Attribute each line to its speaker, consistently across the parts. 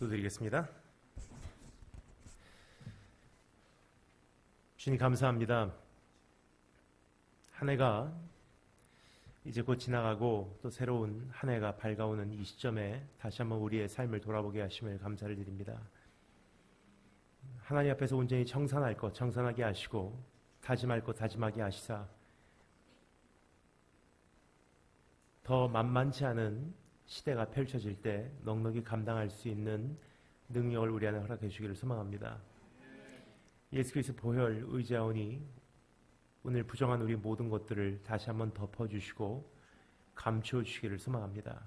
Speaker 1: 기도드리겠습니다. 주님 감사합니다. 한 해가 이제 곧 지나가고 또 새로운 한 해가 밝아오는 이 시점에 다시 한번 우리의 삶을 돌아보게 하심을 감사를 드립니다. 하나님 앞에서 온전히 청산할 것 청산하게 하시고 다짐할 것 다짐하게 하시사 더 만만치 않은 시대가 펼쳐질 때 넉넉히 감당할 수 있는 능력을 우리 안에 허락해 주기를 소망합니다. 예수 그리스도 보혈 의지하오니 오늘 부정한 우리 모든 것들을 다시 한번 덮어주시고 감추어 주시기를 소망합니다.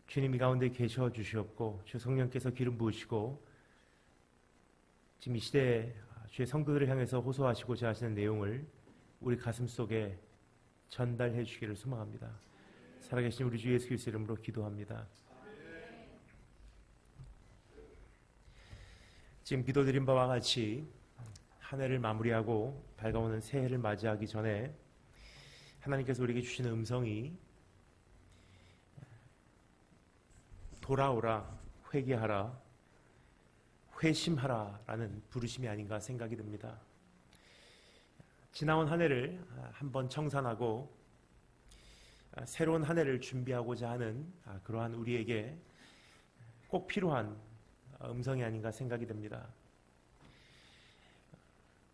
Speaker 1: 주님 이 가운데 계셔 주시옵고 주 성령께서 기름 부으시고 지금 이 시대에 주의 성도들을 향해서 호소하시고자 하시는 내용을 우리 가슴 속에 전달해 주시기를 소망합니다. 살아계신 우리 주 예수 그리스도 이름으로 기도합니다. 지금 기도드린 바와 같이 한 해를 마무리하고 밝아오는 새해를 맞이하기 전에 하나님께서 우리에게 주시는 음성이 돌아오라, 회개하라, 회심하라 라는 부르심이 아닌가 생각이 듭니다. 지나온 한 해를 한번 청산하고 새로운 한 해를 준비하고자 하는 그러한 우리에게 꼭 필요한 음성이 아닌가 생각이 됩니다.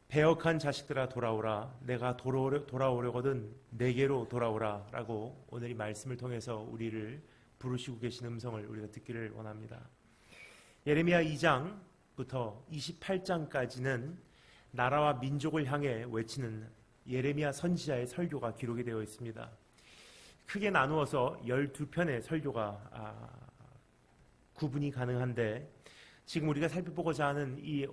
Speaker 1: 배역한 자식들아 돌아오라, 내가 돌아오려거든 내게로 돌아오라 라고 오늘 이 말씀을 통해서 우리를 부르시고 계신 음성을 우리가 듣기를 원합니다. 예레미야 2장부터 28장까지는 나라와 민족을 향해 외치는 예레미야 선지자의 설교가 기록이 되어 있습니다. 크게 나누어서 12편의 설교가 구분이 가능한데 지금 우리가 살펴보고자 하는 이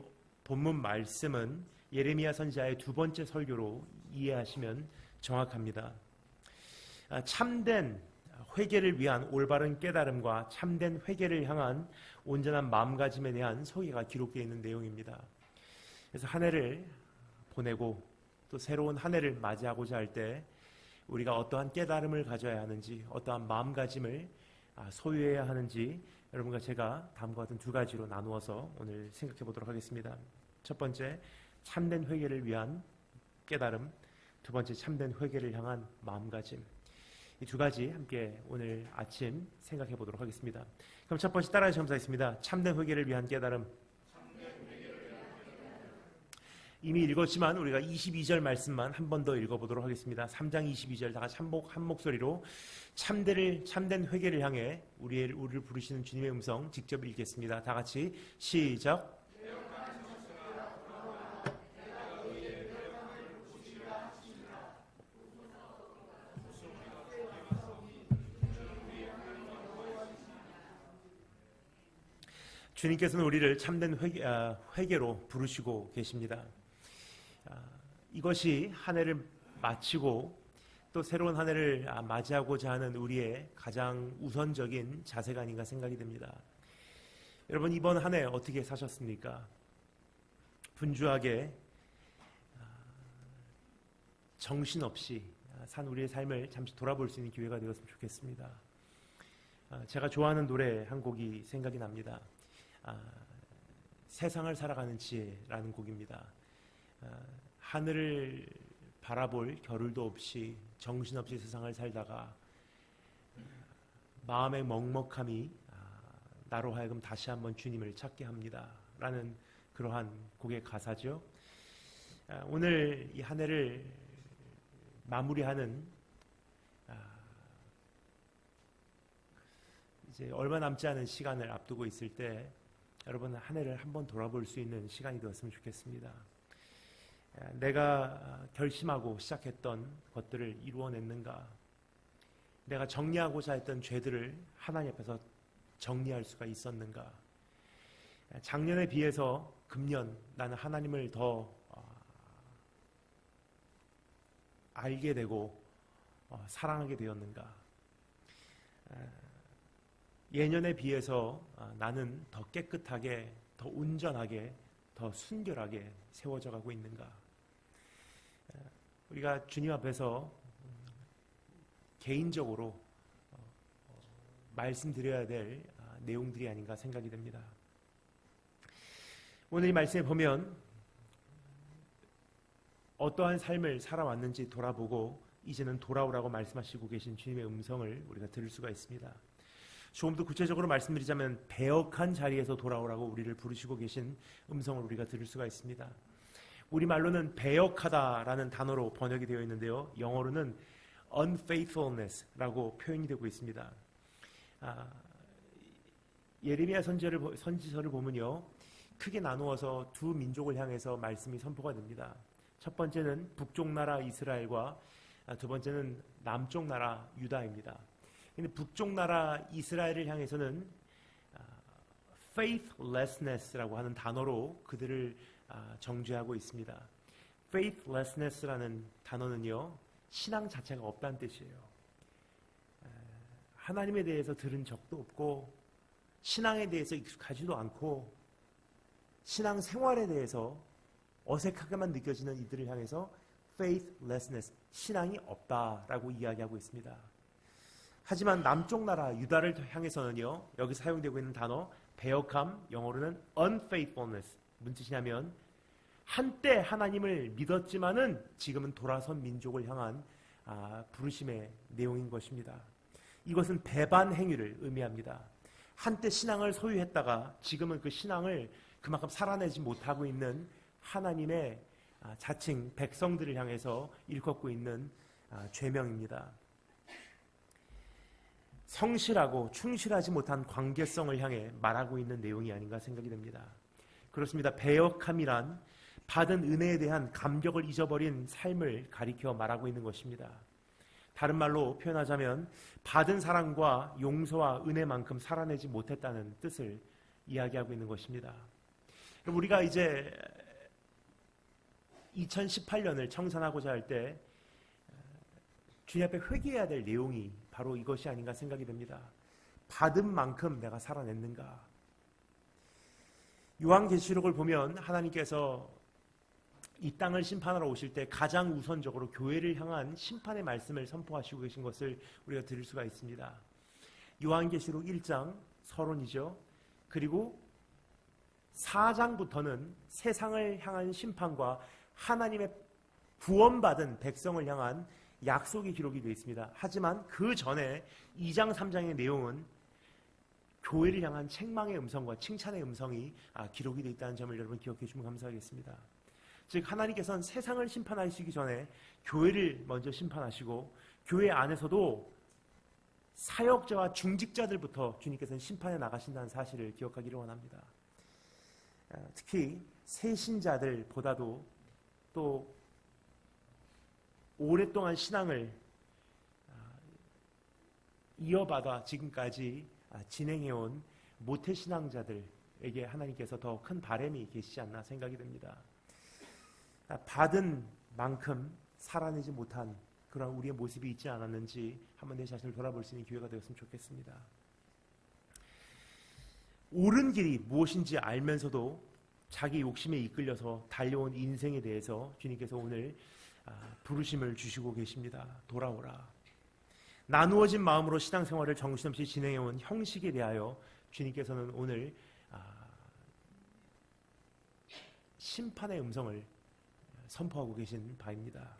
Speaker 1: 본문 말씀은 예레미야 선지자의 두 번째 설교로 이해하시면 정확합니다. 참된 회개를 위한 올바른 깨달음과 참된 회개를 향한 온전한 마음가짐에 대한 소개가 기록되어 있는 내용입니다. 그래서 한 해를 보내고 또 새로운 한 해를 맞이하고자 할 때 우리가 어떠한 깨달음을 가져야 하는지 어떠한 마음가짐을 소유해야 하는지 여러분과 제가 다음과 같은 두 가지로 나누어서 오늘 생각해 보도록 하겠습니다. 첫 번째, 참된 회개를 위한 깨달음. 두 번째, 참된 회개를 향한 마음가짐. 이 두 가지 함께 오늘 아침 생각해 보도록 하겠습니다. 그럼 첫 번째 따라해 주시겠습니다. 참된 회개를 위한 깨달음. 이미 읽었지만 우리가 22절 말씀만 한 번 더 읽어보도록 하겠습니다. 3장 22절 다 같이 한 목소리로 참된 회개를 향해 우리를 부르시는 주님의 음성 직접 읽겠습니다. 다 같이 시작. 주님께서는 우리를 참된 회개로 부르시고 계십니다. 이것이 한 해를 마치고 또 새로운 한 해를 맞이하고자 하는 우리의 가장 우선적인 자세가 아닌가 생각이 듭니다. 여러분 이번 한 해 어떻게 사셨습니까? 분주하게 정신없이 산 우리의 삶을 잠시 돌아볼 수 있는 기회가 되었으면 좋겠습니다. 제가 좋아하는 노래 한 곡이 생각이 납니다. 세상을 살아가는 지혜라는 곡입니다. 하늘을 바라볼 겨를도 없이 정신없이 세상을 살다가 마음의 먹먹함이 나로 하여금 다시 한번 주님을 찾게 합니다 라는 그러한 곡의 가사죠. 오늘 이 한 해를 마무리하는 이제 얼마 남지 않은 시간을 앞두고 있을 때 여러분 한 해를 한번 돌아볼 수 있는 시간이 되었으면 좋겠습니다. 내가 결심하고 시작했던 것들을 이루어냈는가? 내가 정리하고자 했던 죄들을 하나님 앞에서 정리할 수가 있었는가? 작년에 비해서 금년 나는 하나님을 더 알게 되고 사랑하게 되었는가? 예년에 비해서 나는 더 깨끗하게, 더 온전하게, 더 순결하게 세워져 가고 있는가? 우리가 주님 앞에서 개인적으로 말씀드려야 될 내용들이 아닌가 생각이 됩니다. 오늘 이 말씀에 보면 어떠한 삶을 살아왔는지 돌아보고 이제는 돌아오라고 말씀하시고 계신 주님의 음성을 우리가 들을 수가 있습니다. 조금 더 구체적으로 말씀드리자면 배역한 자리에서 돌아오라고 우리를 부르시고 계신 음성을 우리가 들을 수가 있습니다. 우리말로는 배역하다라는 단어로 번역이 되어 있는데요. 영어로는 unfaithfulness라고 표현이 되고 있습니다. 예레미야 선지서를 보면요, 크게 나누어서 두 민족을 향해서 말씀이 선포가 됩니다. 첫 번째는 북쪽 나라 이스라엘과 두 번째는 남쪽 나라 유다입니다. 근데 북쪽 나라 이스라엘을 향해서는 faithlessness라고 하는 단어로 그들을 정죄하고 있습니다. faithlessness라는 단어는요, 신앙 자체가 없다는 뜻이에요. 하나님에 대해서 들은 적도 없고 신앙에 대해서 익숙하지도 않고 신앙 생활에 대해서 어색하게만 느껴지는 이들을 향해서 faithlessness, 신앙이 없다라고 이야기하고 있습니다. 하지만 남쪽 나라 유다를 향해서는요, 여기 사용되고 있는 단어 배역함, 영어로는 unfaithfulness, 무슨 뜻이냐면 한때 하나님을 믿었지만은 지금은 돌아선 민족을 향한 부르심의 내용인 것입니다. 이것은 배반 행위를 의미합니다. 한때 신앙을 소유했다가 지금은 그 신앙을 그만큼 살아내지 못하고 있는 하나님의 자칭 백성들을 향해서 일컫고 있는 죄명입니다. 성실하고 충실하지 못한 관계성을 향해 말하고 있는 내용이 아닌가 생각이 됩니다. 그렇습니다. 배역함이란 받은 은혜에 대한 감격을 잊어버린 삶을 가리켜 말하고 있는 것입니다. 다른 말로 표현하자면 받은 사랑과 용서와 은혜만큼 살아내지 못했다는 뜻을 이야기하고 있는 것입니다. 우리가 이제 2018년을 청산하고자 할 때 주님 앞에 회개해야 될 내용이 바로 이것이 아닌가 생각이 됩니다. 받은 만큼 내가 살아냈는가. 요한계시록을 보면 하나님께서 이 땅을 심판하러 오실 때 가장 우선적으로 교회를 향한 심판의 말씀을 선포하시고 계신 것을 우리가 들을 수가 있습니다. 요한계시록 1장 서론이죠. 그리고 4장부터는 세상을 향한 심판과 하나님의 구원받은 백성을 향한 약속이 기록이 되어 있습니다. 하지만 그 전에 2장 3장의 내용은 교회를 향한 책망의 음성과 칭찬의 음성이 기록이 되어 있다는 점을 여러분 기억해 주시면 감사하겠습니다. 즉 하나님께서는 세상을 심판하시기 전에 교회를 먼저 심판하시고 교회 안에서도 사역자와 중직자들부터 주님께서는 심판해 나가신다는 사실을 기억하기를 원합니다. 특히 새신자들보다도 또 오랫동안 신앙을 이어받아 지금까지 진행해온 모태신앙자들에게 하나님께서 더 큰 바람이 계시지 않나 생각이 됩니다. 받은 만큼 살아내지 못한 그런 우리의 모습이 있지 않았는지 한번 내 자신을 돌아볼 수 있는 기회가 되었으면 좋겠습니다. 옳은 길이 무엇인지 알면서도 자기 욕심에 이끌려서 달려온 인생에 대해서 주님께서 오늘 부르심을 주시고 계십니다. 돌아오라. 나누어진 마음으로 신앙생활을 정신없이 진행해온 형식에 대하여 주님께서는 오늘 심판의 음성을 선포하고 계신 바입니다.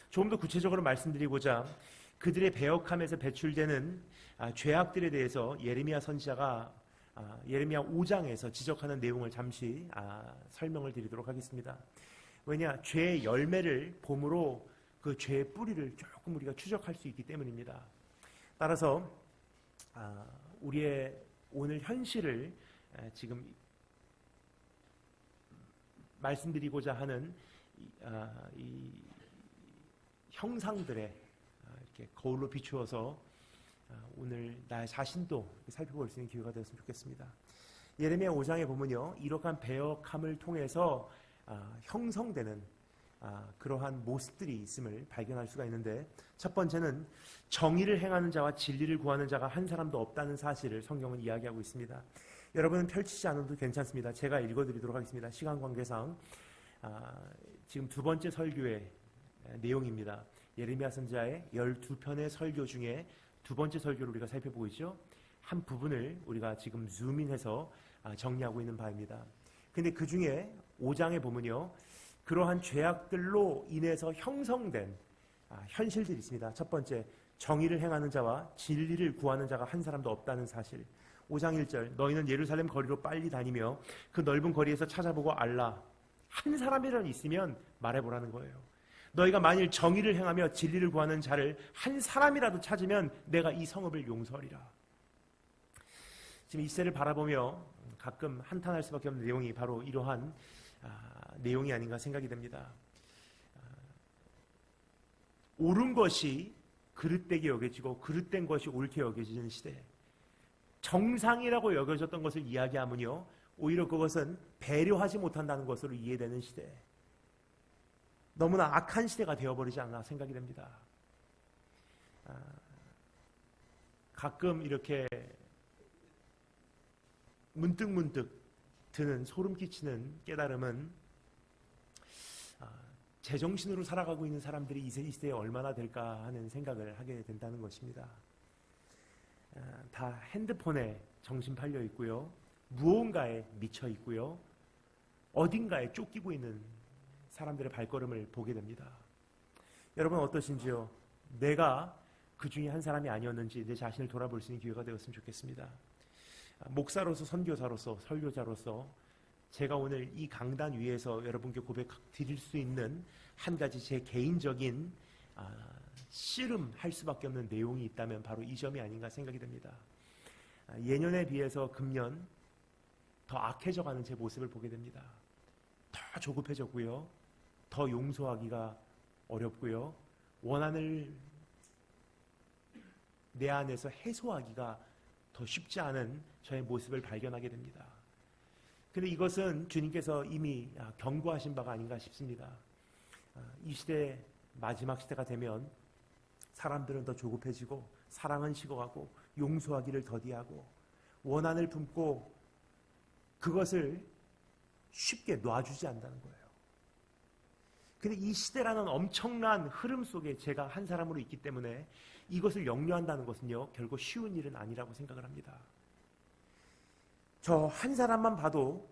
Speaker 1: 조금 더 구체적으로 말씀드리고자 그들의 배역함에서 배출되는 죄악들에 대해서 예레미야 선지자가 예레미야 5장에서 지적하는 내용을 잠시 설명을 드리도록 하겠습니다. 왜냐? 죄의 열매를 봄으로 그 죄의 뿌리를 조금 우리가 추적할 수 있기 때문입니다. 따라서 우리의 오늘 현실을 지금 말씀드리고자 하는 이 형상들에 이렇게 거울로 비추어서 오늘 나의 자신도 살펴볼 수 있는 기회가 되었으면 좋겠습니다. 예레미야 5장에 보면요, 이러한 배역함을 통해서 형성되는 그러한 모습들이 있음을 발견할 수가 있는데, 첫 번째는 정의를 행하는 자와 진리를 구하는 자가 한 사람도 없다는 사실을 성경은 이야기하고 있습니다. 여러분은 펼치지 않아도 괜찮습니다. 제가 읽어드리도록 하겠습니다. 시간 관계상 지금 두 번째 설교의 내용입니다. 예레미야 선지자의 12편의 설교 중에 두 번째 설교를 우리가 살펴보고 있죠. 한 부분을 우리가 지금 줌인해서 정리하고 있는 바입니다. 근데 그 중에 5장에 보면요, 그러한 죄악들로 인해서 형성된 현실들이 있습니다. 첫 번째, 정의를 행하는 자와 진리를 구하는 자가 한 사람도 없다는 사실. 5장 1절, 너희는 예루살렘 거리로 빨리 다니며 그 넓은 거리에서 찾아보고 알라. 한 사람이라도 있으면 말해보라는 거예요. 너희가 만일 정의를 행하며 진리를 구하는 자를 한 사람이라도 찾으면 내가 이 성읍을 용서하리라. 지금 이 시대를 바라보며 가끔 한탄할 수밖에 없는 내용이 바로 이러한 내용이 아닌가 생각이 됩니다. 옳은 것이 그릇되게 여겨지고 그릇된 것이 옳게 여겨지는 시대, 정상이라고 여겨졌던 것을 이야기하면요, 오히려 그것은 배려하지 못한다는 것으로 이해되는 시대, 너무나 악한 시대가 되어버리지 않나 생각이 됩니다. 가끔 이렇게 문득문득 드는 소름 끼치는 깨달음은 제정신으로 살아가고 있는 사람들이 이 시대에 얼마나 될까 하는 생각을 하게 된다는 것입니다. 다 핸드폰에 정신 팔려 있고요, 무언가에 미쳐 있고요, 어딘가에 쫓기고 있는 사람들의 발걸음을 보게 됩니다. 여러분 어떠신지요? 내가 그 중에 한 사람이 아니었는지 내 자신을 돌아볼 수 있는 기회가 되었으면 좋겠습니다. 목사로서, 선교사로서, 설교자로서 제가 오늘 이 강단 위에서 여러분께 고백드릴 수 있는 한 가지 제 개인적인 씨름할 수밖에 없는 내용이 있다면 바로 이 점이 아닌가 생각이 됩니다. 예년에 비해서 금년 더 악해져가는 제 모습을 보게 됩니다. 더 조급해졌고요, 더 용서하기가 어렵고요, 원한을 내 안에서 해소하기가 더 쉽지 않은 저의 모습을 발견하게 됩니다. 그런데 이것은 주님께서 이미 경고하신 바가 아닌가 싶습니다. 이 시대, 마지막 시대가 되면 사람들은 더 조급해지고 사랑은 식어가고 용서하기를 더디하고 원한을 품고 그것을 쉽게 놔주지 않는다는 거예요. 근데 이 시대라는 엄청난 흐름 속에 제가 한 사람으로 있기 때문에 이것을 역류한다는 것은요, 결코 쉬운 일은 아니라고 생각을 합니다. 저 한 사람만 봐도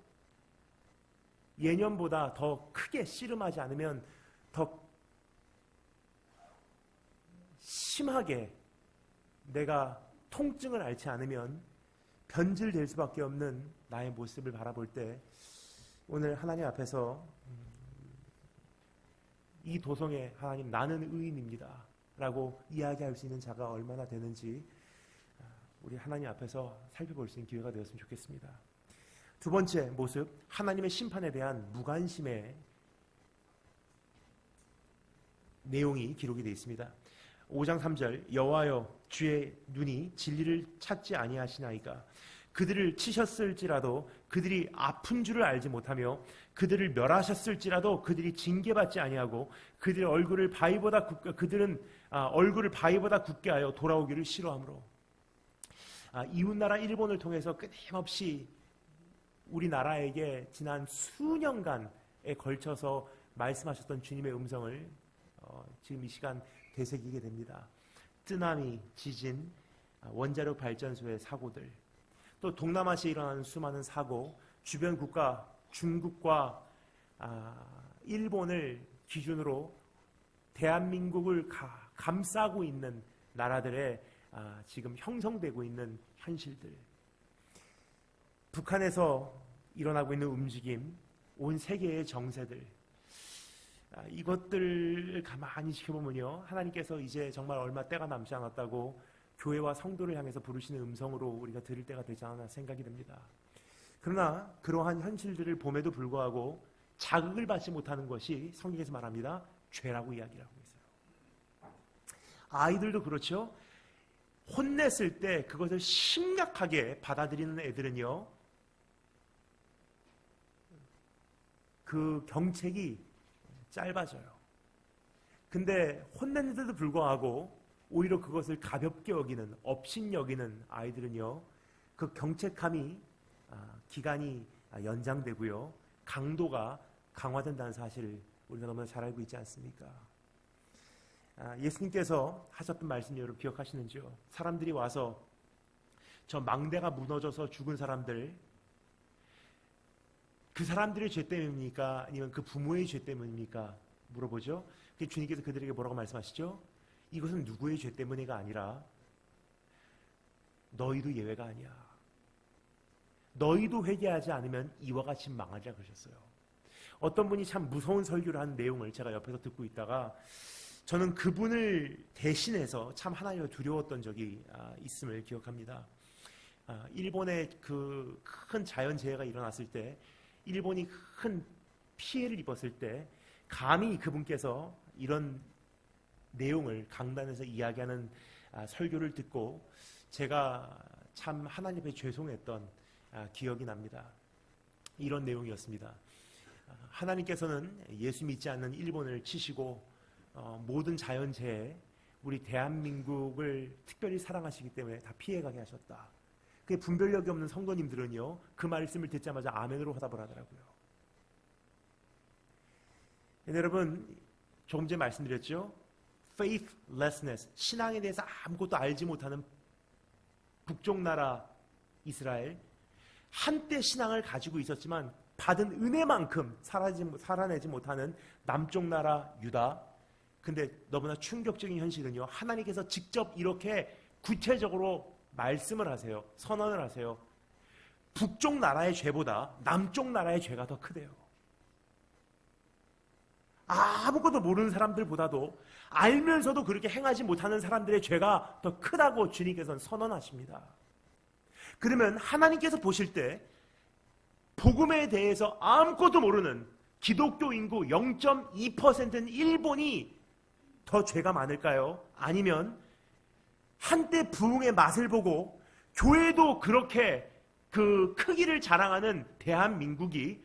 Speaker 1: 예년보다 더 크게 씨름하지 않으면, 더 심하게 내가 통증을 앓지 않으면 변질될 수밖에 없는 나의 모습을 바라볼 때, 오늘 하나님 앞에서 이 도성에 하나님, 나는 의인입니다 라고 이야기할 수 있는 자가 얼마나 되는지 우리 하나님 앞에서 살펴볼 수 있는 기회가 되었으면 좋겠습니다. 두 번째 모습, 하나님의 심판에 대한 무관심의 내용이 기록이 되어 있습니다. 5장 3절, 여호와여 주의 눈이 진리를 찾지 아니하시나이까. 그들을 치셨을지라도 그들이 아픈 줄을 알지 못하며 그들을 멸하셨을지라도 그들이 징계받지 아니하고 그들의 얼굴을 바위보다 굳게, 그들은 얼굴을 바위보다 굳게 하여 돌아오기를 싫어하므로. 이웃나라 일본을 통해서 끊임없이 우리나라에게 지난 수년간에 걸쳐서 말씀하셨던 주님의 음성을 지금 이 시간 되새기게 됩니다. 쓰나미, 지진, 원자력 발전소의 사고들, 또 동남아시아에 일어나는 수많은 사고, 주변 국가 중국과 일본을 기준으로 대한민국을 감싸고 있는 나라들의 지금 형성되고 있는 현실들, 북한에서 일어나고 있는 움직임, 온 세계의 정세들, 이것들을 가만히 지켜보면요, 하나님께서 이제 정말 얼마 때가 남지 않았다고 교회와 성도를 향해서 부르시는 음성으로 우리가 들을 때가 되지 않았나 생각이 됩니다. 그러나 그러한 현실들을 봄에도 불구하고 자극을 받지 못하는 것이 성경에서 말합니다, 죄라고 이야기를 하고 있어요. 아이들도 그렇죠. 혼냈을 때 그것을 심각하게 받아들이는 애들은요, 그 경책이 짧아져요. 근데 혼냈는데도 불구하고 오히려 그것을 가볍게 여기는, 업신여기는 아이들은요, 그 경책함이 기간이 연장되고요, 강도가 강화된다는 사실을 우리가 너무나 잘 알고 있지 않습니까? 예수님께서 하셨던 말씀 여러분 기억하시는지요? 사람들이 와서 저 망대가 무너져서 죽은 사람들, 그 사람들의 죄 때문입니까? 아니면 그 부모의 죄 때문입니까? 물어보죠. 주님께서 그들에게 뭐라고 말씀하시죠? 이것은 누구의 죄 때문에가 아니라 너희도 예외가 아니야. 너희도 회개하지 않으면 이와 같이 망하리라 그러셨어요. 어떤 분이 참 무서운 설교를 하는 내용을 제가 옆에서 듣고 있다가 저는 그분을 대신해서 참 하나님을 두려웠던 적이 있음을 기억합니다. 일본에 그 큰 자연재해가 일어났을 때, 일본이 큰 피해를 입었을 때 감히 그분께서 이런 내용을 강단에서 이야기하는 설교를 듣고 제가 참 하나님 앞에 죄송했던 기억이 납니다. 이런 내용이었습니다. 하나님께서는 예수 믿지 않는 일본을 치시고 모든 자연재해, 우리 대한민국을 특별히 사랑하시기 때문에 다 피해가게 하셨다. 그 분별력이 없는 성도님들은요, 그 말씀을 듣자마자 아멘으로 화답을 하더라고요. 여러분, 조금 전에 말씀드렸죠? faithlessness, 신앙에 대해서 아무것도 알지 못하는 북쪽 나라 이스라엘, 한때 신앙을 가지고 있었지만 받은 은혜만큼 살아내지 못하는 남쪽 나라 유다. 근데 너무나 충격적인 현실은요, 하나님께서 직접 이렇게 구체적으로 말씀을 하세요. 선언을 하세요. 북쪽 나라의 죄보다 남쪽 나라의 죄가 더 크대요. 아무것도 모르는 사람들보다도 알면서도 그렇게 행하지 못하는 사람들의 죄가 더 크다고 주님께서는 선언하십니다. 그러면 하나님께서 보실 때 복음에 대해서 아무것도 모르는 기독교 인구 0.2%는 일본이 더 죄가 많을까요? 아니면 한때 부흥의 맛을 보고 교회도 그렇게 그 크기를 자랑하는 대한민국이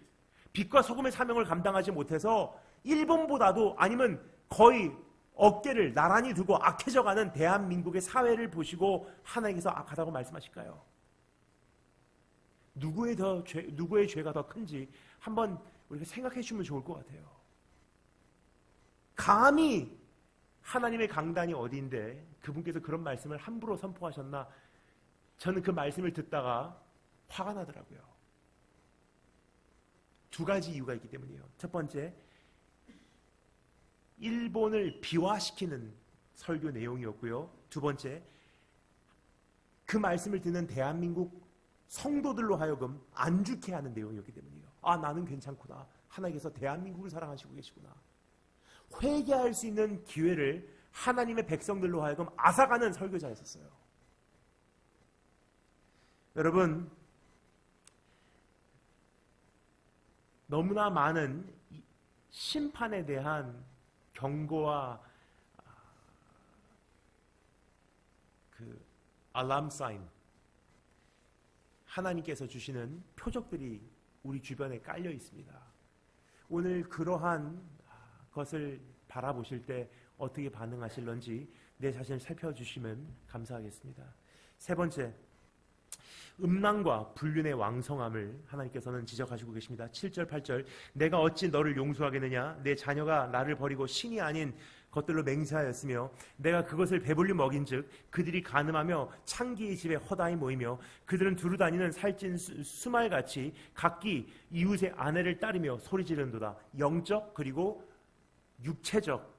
Speaker 1: 빛과 소금의 사명을 감당하지 못해서 일본보다도, 아니면 거의 어깨를 나란히 두고 악해져가는 대한민국의 사회를 보시고 하나님께서 악하다고 말씀하실까요? 누구의 죄가 더 큰지 한번 우리가 생각해 주면 좋을 것 같아요. 감히 하나님의 강단이 어디인데 그분께서 그런 말씀을 함부로 선포하셨나? 저는 그 말씀을 듣다가 화가 나더라고요. 두 가지 이유가 있기 때문이에요. 첫 번째, 일본을 비화시키는 설교 내용이었고요. 두 번째, 그 말씀을 듣는 대한민국 성도들로 하여금 안죽해 하는 내용이었기 때문이에요. 나는 괜찮구나. 하나님께서 대한민국을 사랑하시고 계시구나. 회개할 수 있는 기회를 하나님의 백성들로 하여금 앗아가는 설교자였었어요. 여러분, 너무나 많은 심판에 대한 경고와 그 알람 사인, 하나님께서 주시는 표적들이 우리 주변에 깔려 있습니다. 오늘 그러한 것을 바라보실 때 어떻게 반응하실런지 내 자신을 살펴주시면 감사하겠습니다. 세 번째, 음란과 불륜의 왕성함을 하나님께서는 지적하시고 계십니다. 7절 8절, 내가 어찌 너를 용서하겠느냐? 내 자녀가 나를 버리고 신이 아닌 것들로 맹세하였으며 내가 그것을 배불리 먹인즉 그들이 간음하며 창기의 집에 허다히 모이며 그들은 두루 다니는 살찐 수말같이 각기 이웃의 아내를 따르며 소리 지르는도다. 영적 그리고 육체적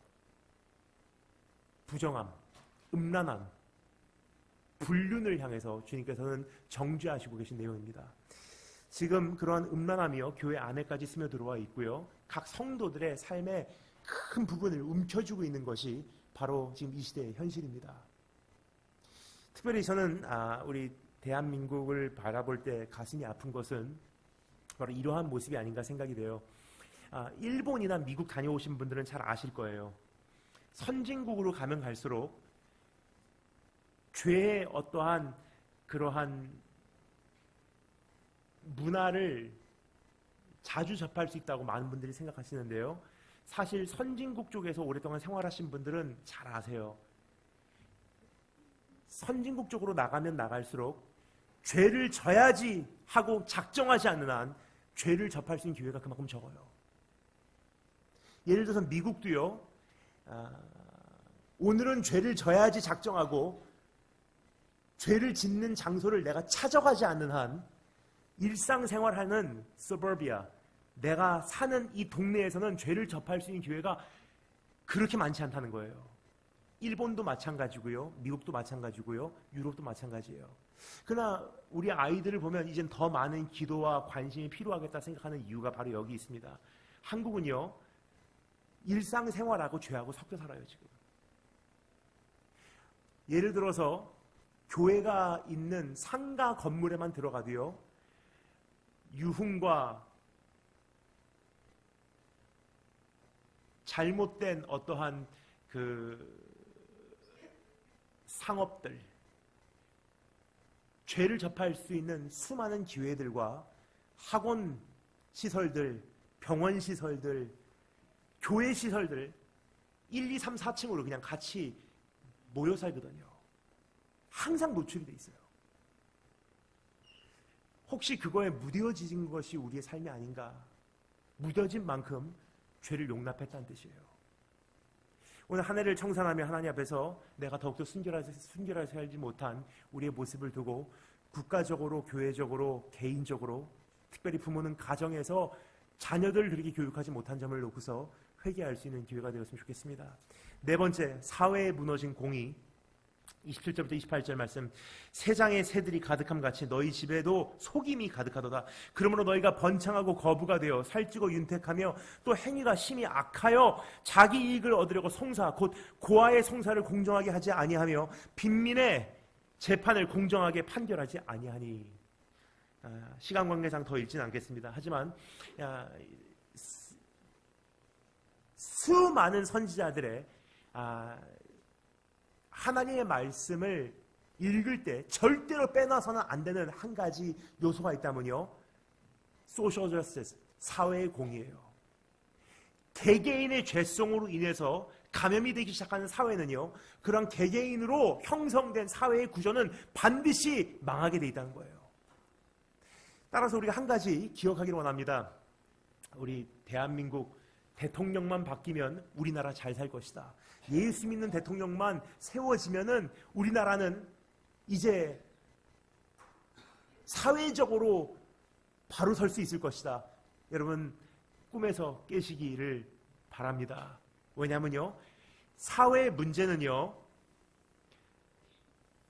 Speaker 1: 부정함, 음란함, 불륜을 향해서 주님께서는 정죄하시고 계신 내용입니다. 지금 그러한 음란함이요 교회 안에까지 스며들어와 있고요, 각 성도들의 삶의 큰 부분을 움켜쥐고 있는 것이 바로 지금 이 시대의 현실입니다. 특별히 저는 우리 대한민국을 바라볼 때 가슴이 아픈 것은 바로 이러한 모습이 아닌가 생각이 돼요. 일본이나 미국 다녀오신 분들은 잘 아실 거예요. 선진국으로 가면 갈수록 죄의 어떠한 그러한 문화를 자주 접할 수 있다고 많은 분들이 생각하시는데요. 사실 선진국 쪽에서 오랫동안 생활하신 분들은 잘 아세요. 선진국 쪽으로 나가면 나갈수록 죄를 져야지 하고 작정하지 않는 한 죄를 접할 수 있는 기회가 그만큼 적어요. 예를 들어서 미국도요, 오늘은 죄를 져야지 작정하고 죄를 짓는 장소를 내가 찾아가지 않는 한 일상생활하는 서버비아, 내가 사는 이 동네에서는 죄를 접할 수 있는 기회가 그렇게 많지 않다는 거예요. 일본도 마찬가지고요. 미국도 마찬가지고요. 유럽도 마찬가지예요. 그러나 우리 아이들을 보면 이젠 더 많은 기도와 관심이 필요하겠다 생각하는 이유가 바로 여기 있습니다. 한국은요, 일상생활하고 죄하고 섞여 살아요, 지금. 예를 들어서 교회가 있는 상가 건물에만 들어가도요, 유흥과 잘못된 어떠한 상업들, 죄를 접할 수 있는 수많은 기회들과 학원 시설들, 병원 시설들, 교회 시설들 1, 2, 3, 4층으로 그냥 같이 모여 살거든요. 항상 노출이 돼 있어요. 혹시 그거에 무뎌진 것이 우리의 삶이 아닌가? 무뎌진 만큼 죄를 용납했다는 뜻이에요. 오늘 한 해를 청산하며 하나님 앞에서 내가 더욱더 순결하게 살지 못한 우리의 모습을 두고 국가적으로, 교회적으로, 개인적으로, 특별히 부모는 가정에서 자녀들을 그렇게 교육하지 못한 점을 놓고서 회개할 수 있는 기회가 되었으면 좋겠습니다. 네 번째, 사회에 무너진 공의. 27절부터 28절 말씀. 세장의 새들이 가득함 같이 너희 집에도 속임이 가득하도다. 그러므로 너희가 번창하고 거부가 되어 살찌고 윤택하며 또 행위가 심히 악하여 자기 이익을 얻으려고 송사 곧 고아의 송사를 공정하게 하지 아니하며 빈민의 재판을 공정하게 판결하지 아니하니. 시간 관계상 더 읽지는 않겠습니다. 하지만 수많은 선지자들의 하나님의 말씀을 읽을 때 절대로 빼놔서는 안 되는 한 가지 요소가 있다면요, 소셜 저스티스, 사회의 공의예요. 개개인의 죄성으로 인해서 감염이 되기 시작하는 사회는요, 그런 개개인으로 형성된 사회의 구조는 반드시 망하게 돼 있다는 거예요. 따라서 우리가 한 가지 기억하기를 원합니다. 우리 대한민국 대통령만 바뀌면 우리나라 잘 살 것이다. 예수 믿는 대통령만 세워지면은 우리나라는 이제 사회적으로 바로 설 수 있을 것이다. 여러분, 꿈에서 깨시기를 바랍니다. 왜냐하면요, 사회 문제는요,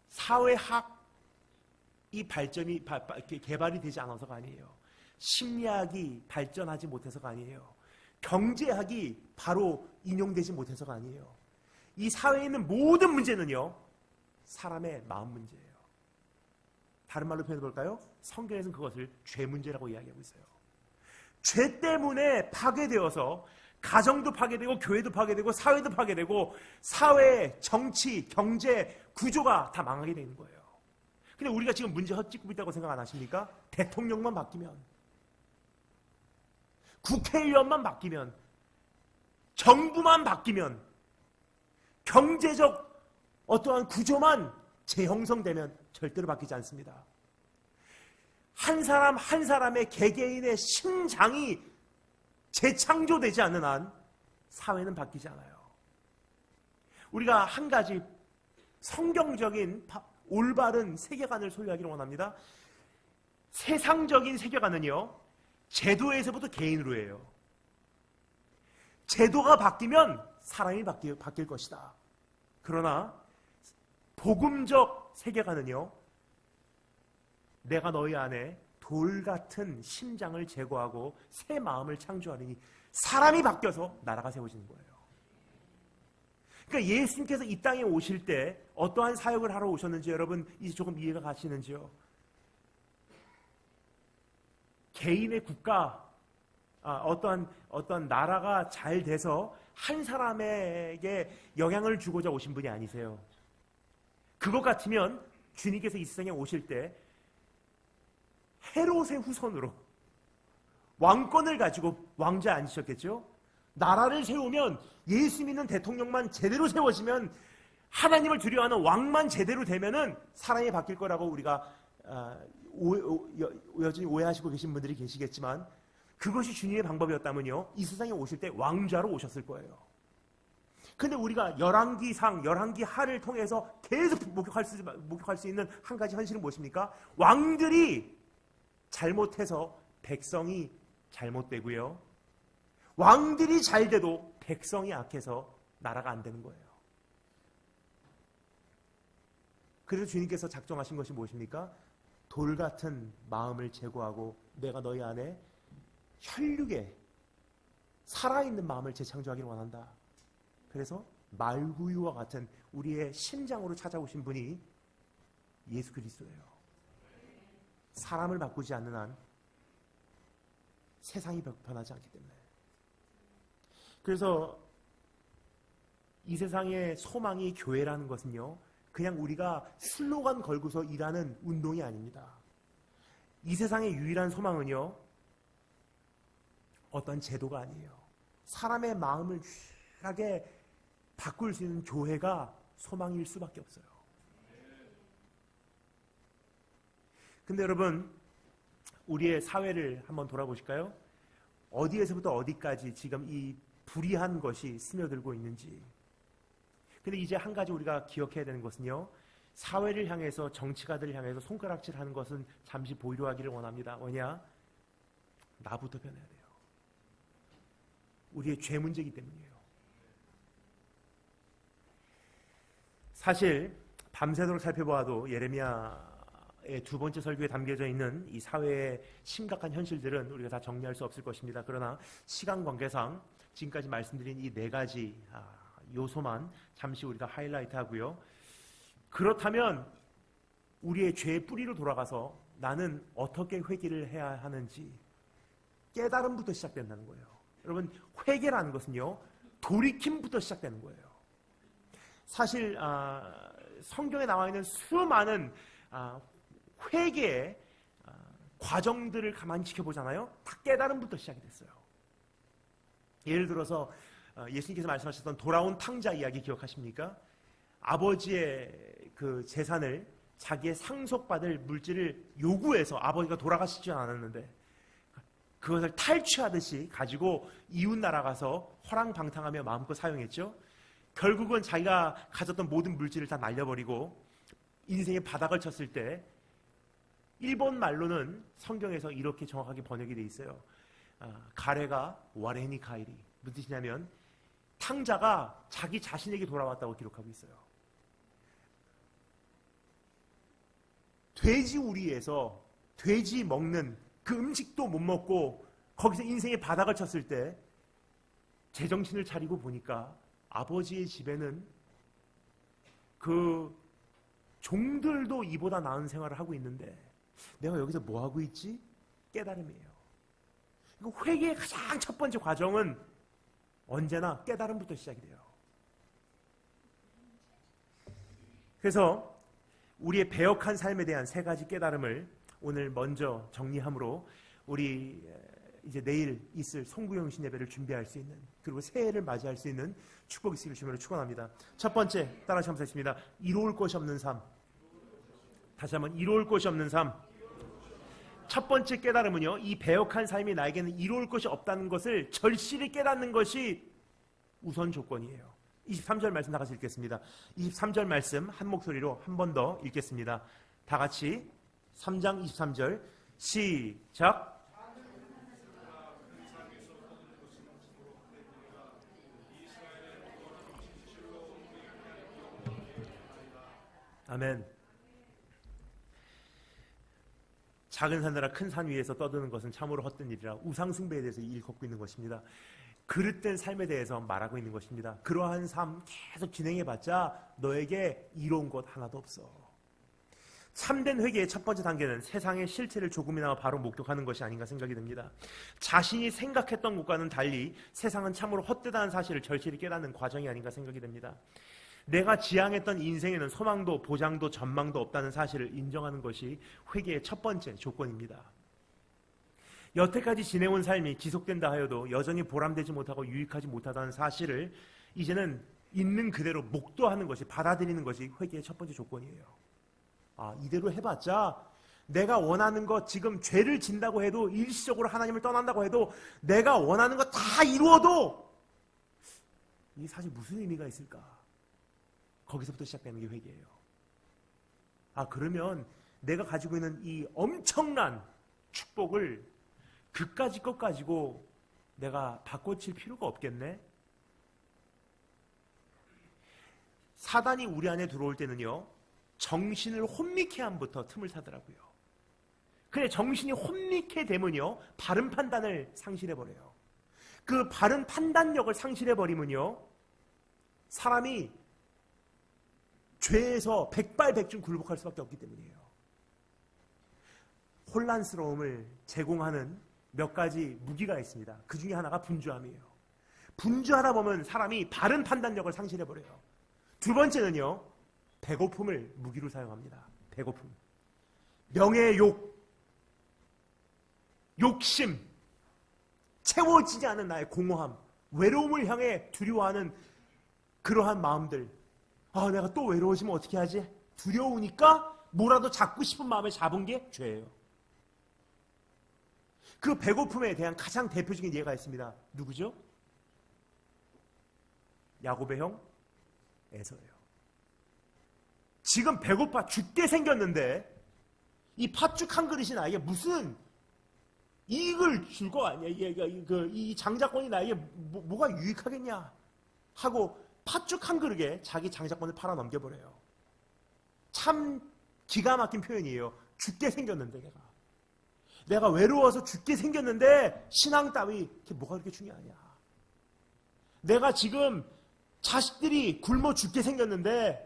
Speaker 1: 사회학이 발전이 개발이 되지 않아서가 아니에요. 심리학이 발전하지 못해서가 아니에요. 경제학이 바로 인용되지 못해서가 아니에요. 이 사회에 있는 모든 문제는요, 사람의 마음 문제예요. 다른 말로 표현해 볼까요? 성경에서는 그것을 죄 문제라고 이야기하고 있어요. 죄 때문에 파괴되어서 가정도 파괴되고 교회도 파괴되고 사회도 파괴되고 사회, 정치, 경제, 구조가 다 망하게 되는 거예요. 근데 우리가 지금 문제 헛짓고 있다고 생각 안 하십니까? 대통령만 바뀌면, 국회의원만 바뀌면, 정부만 바뀌면, 경제적 어떠한 구조만 재형성되면 절대로 바뀌지 않습니다. 한 사람 한 사람의 개개인의 심장이 재창조되지 않는 한 사회는 바뀌지 않아요. 우리가 한 가지 성경적인 올바른 세계관을 소유하기를 원합니다. 세상적인 세계관은요, 제도에서부터 개인으로 해요. 제도가 바뀌면 사람이 바뀔 것이다. 그러나 복음적 세계관은요, 내가 너희 안에 돌 같은 심장을 제거하고 새 마음을 창조하리니 사람이 바뀌어서 나라가 세워지는 거예요. 그러니까 예수님께서 이 땅에 오실 때 어떠한 사역을 하러 오셨는지 여러분 이제 조금 이해가 가시는지요? 개인의 국가, 어떠한 나라가 잘 돼서 한 사람에게 영향을 주고자 오신 분이 아니세요. 그것 같으면 주님께서 이 세상에 오실 때 헤롯의 후손으로 왕권을 가지고 왕좌에 앉으셨겠죠? 나라를 세우면 예수 믿는 대통령만 제대로 세워지면, 하나님을 두려워하는 왕만 제대로 되면은 사람이 바뀔 거라고 우리가 여전히 오해하시고 계신 분들이 계시겠지만, 그것이 주님의 방법이었다면요, 이 세상에 오실 때 왕좌로 오셨을 거예요. 근데 우리가 열왕기상, 열왕기하를 통해서 계속 목격할 수 있는 한 가지 현실은 무엇입니까? 왕들이 잘못해서 백성이 잘못되고요. 왕들이 잘 돼도 백성이 악해서 나라가 안 되는 거예요. 그래서 주님께서 작정하신 것이 무엇입니까? 돌 같은 마음을 제거하고 내가 너희 안에 혈육에 살아있는 마음을 재창조하기를 원한다. 그래서 말구유와 같은 우리의 심장으로 찾아오신 분이 예수 그리스도예요. 사람을 바꾸지 않는 한 세상이 변하지 않기 때문에. 그래서 이 세상의 소망이 교회라는 것은요, 그냥 우리가 슬로건 걸고서 일하는 운동이 아닙니다. 이 세상의 유일한 소망은요, 어떤 제도가 아니에요. 사람의 마음을 유일하게 바꿀 수 있는 교회가 소망일 수밖에 없어요. 근데 여러분, 우리의 사회를 한번 돌아보실까요? 어디에서부터 어디까지 지금 이 불의한 것이 스며들고 있는지. 근데 이제 한 가지 우리가 기억해야 되는 것은요, 사회를 향해서, 정치가들을 향해서 손가락질하는 것은 잠시 보이려 하기를 원합니다. 뭐냐? 나부터 변해야 돼요. 우리의 죄 문제이기 때문이에요. 사실 밤새도록 살펴보아도 예레미야의 두 번째 설교에 담겨져 있는 이 사회의 심각한 현실들은 우리가 다 정리할 수 없을 것입니다. 그러나 시간 관계상 지금까지 말씀드린 이 네 가지 요소만 잠시 우리가 하이라이트 하고요. 그렇다면 우리의 죄의 뿌리로 돌아가서 나는 어떻게 회개를 해야 하는지 깨달음부터 시작된다는 거예요. 여러분, 회개라는 것은요, 돌이킴부터 시작되는 거예요. 사실 성경에 나와 있는 수많은 회개의 과정들을 가만히 지켜보잖아요. 다 깨달음부터 시작이 됐어요. 예를 들어서 예수님께서 말씀하셨던 돌아온 탕자 이야기 기억하십니까? 아버지의 그 재산을 자기의 상속받을 물질을 요구해서, 아버지가 돌아가시지 않았는데 그것을 탈취하듯이 가지고 이웃 나라 가서 허랑방탕하며 마음껏 사용했죠. 결국은 자기가 가졌던 모든 물질을 다 날려버리고 인생의 바닥을 쳤을 때, 일본 말로는 성경에서 이렇게 정확하게 번역이 되어 있어요. 가레가 와레니 카이리. 무슨 뜻이냐면 탕자가 자기 자신에게 돌아왔다고 기록하고 있어요. 돼지 우리에서 돼지 먹는 그 음식도 못 먹고 거기서 인생의 바닥을 쳤을 때 제정신을 차리고 보니까 아버지의 집에는 그 종들도 이보다 나은 생활을 하고 있는데 내가 여기서 뭐 하고 있지? 깨달음이에요. 회개의 가장 첫 번째 과정은 언제나 깨달음부터 시작이 돼요. 그래서 우리의 배역한 삶에 대한 세 가지 깨달음을 오늘 먼저 정리함으로 우리 이제 내일 있을 송구영신 예배를 준비할 수 있는, 그리고 새해를 맞이할 수 있는 축복이 있기를 주님으로 축원합니다. 첫 번째, 따라서 한번 하겠습니다. 이로울 것이 없는 삶. 다시 한번, 이로울 것이 없는 삶. 첫 번째 깨달음은요, 이 배역한 삶이 나에게는 이로울 것이 없다는 것을 절실히 깨닫는 것이 우선 조건이에요. 23절 말씀 다 같이 읽겠습니다. 23절 말씀 한 목소리로 한 번 더 읽겠습니다. 다 같이 3장 23절 시작. 아멘. 작은 산나라 큰 산 위에서 떠드는 것은 참으로 헛된 일이라 우상 숭배에 대해서 일컫고 있는 것입니다. 그릇된 삶에 대해서 말하고 있는 것입니다. 그러한 삶 계속 진행해봤자 너에게 이로운 것 하나도 없어. 참된 회개의 첫 번째 단계는 세상의 실체를 조금이나마 바로 목격하는 것이 아닌가 생각이 듭니다. 자신이 생각했던 것과는 달리 세상은 참으로 헛되다는 사실을 절실히 깨닫는 과정이 아닌가 생각이 됩니다. 내가 지향했던 인생에는 소망도 보장도 전망도 없다는 사실을 인정하는 것이 회개의 첫 번째 조건입니다. 여태까지 지내온 삶이 지속된다 하여도 여전히 보람되지 못하고 유익하지 못하다는 사실을 이제는 있는 그대로 목도하는 것이, 받아들이는 것이 회개의 첫 번째 조건이에요. 이대로 해봤자 내가 원하는 것, 지금 죄를 진다고 해도, 일시적으로 하나님을 떠난다고 해도, 내가 원하는 것 다 이루어도 이게 사실 무슨 의미가 있을까? 거기서부터 시작되는 게 회개예요. 그러면 내가 가지고 있는 이 엄청난 축복을 그까짓 것 가지고 내가 바꿔칠 필요가 없겠네? 사단이 우리 안에 들어올 때는요, 정신을 혼미케 함부터 틈을 타더라고요. 그래, 정신이 혼미케 되면요, 바른 판단을 상실해버려요. 그 바른 판단력을 상실해버리면요, 사람이 죄에서 백발백중 굴복할 수밖에 없기 때문이에요. 혼란스러움을 제공하는 몇 가지 무기가 있습니다. 그 중에 하나가 분주함이에요. 분주하다 보면 사람이 바른 판단력을 상실해버려요. 두 번째는요, 배고픔을 무기로 사용합니다. 배고픔. 명예의 욕심, 채워지지 않은 나의 공허함, 외로움을 향해 두려워하는 그러한 마음들. 내가 또 외로워지면 어떻게 하지? 두려우니까 뭐라도 잡고 싶은 마음에 잡은 게 죄예요. 그 배고픔에 대한 가장 대표적인 예가 있습니다. 누구죠? 야곱의 형 에서예요. 지금 배고파 죽게 생겼는데 이 팥죽 한 그릇이 나에게 무슨 이익을 줄 거 아니야? 이 장자권이 나에게 뭐가 유익하겠냐? 하고 팥죽 한 그릇에 자기 장자권을 팔아 넘겨버려요. 참 기가 막힌 표현이에요. 죽게 생겼는데 내가 외로워서 죽게 생겼는데 신앙 따위 그게 뭐가 그렇게 중요하냐? 내가 지금 자식들이 굶어 죽게 생겼는데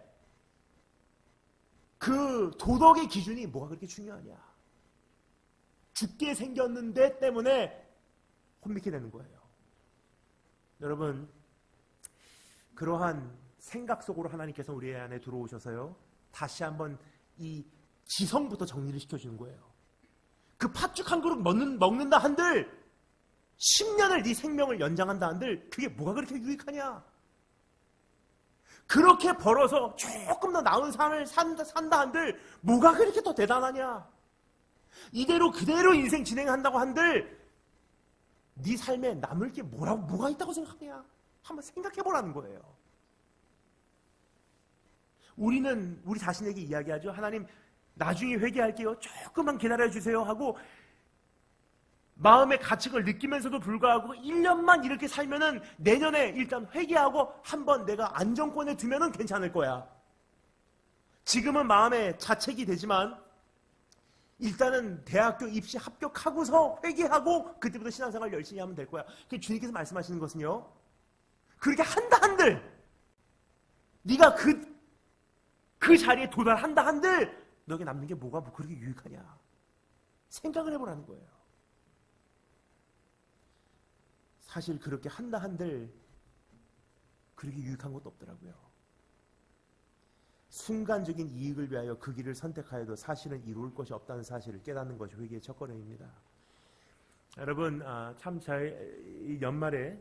Speaker 1: 그 도덕의 기준이 뭐가 그렇게 중요하냐? 죽게 생겼는데 때문에 혼미케 되는 거예요. 여러분, 그러한 생각 속으로 하나님께서 우리 안에 들어오셔서요, 다시 한번 이 지성부터 정리를 시켜주는 거예요. 그 팥죽 한 그릇 먹는다 한들 10년을 네 생명을 연장한다 한들 그게 뭐가 그렇게 유익하냐? 그렇게 벌어서 조금 더 나은 삶을 산다 한들 뭐가 그렇게 더 대단하냐? 이대로 그대로 인생 진행한다고 한들 네 삶에 남을 게 뭐가 있다고 생각하냐? 한번 생각해보라는 거예요. 우리는 우리 자신에게 이야기하죠. 하나님, 나중에 회개할게요. 조금만 기다려주세요 하고 마음의 가책을 느끼면서도 불구하고 1년만 이렇게 살면은 내년에 일단 회개하고 한번 내가 안정권에 두면은 괜찮을 거야. 지금은 마음에 자책이 되지만 일단은 대학교 입시 합격하고서 회개하고 그때부터 신앙생활 열심히 하면 될 거야. 주님께서 말씀하시는 것은요, 그렇게 한다 한들 네가 그 자리에 도달한다 한들 너에게 남는 게 뭐가 그렇게 유익하냐? 생각을 해보라는 거예요. 사실 그렇게 한다 한들 그렇게 유익한 것도 없더라고요. 순간적인 이익을 위하여 그 길을 선택하여도 사실은 이룰 것이 없다는 사실을 깨닫는 것이 회개의 첫걸음입니다. 여러분, 참 이 연말에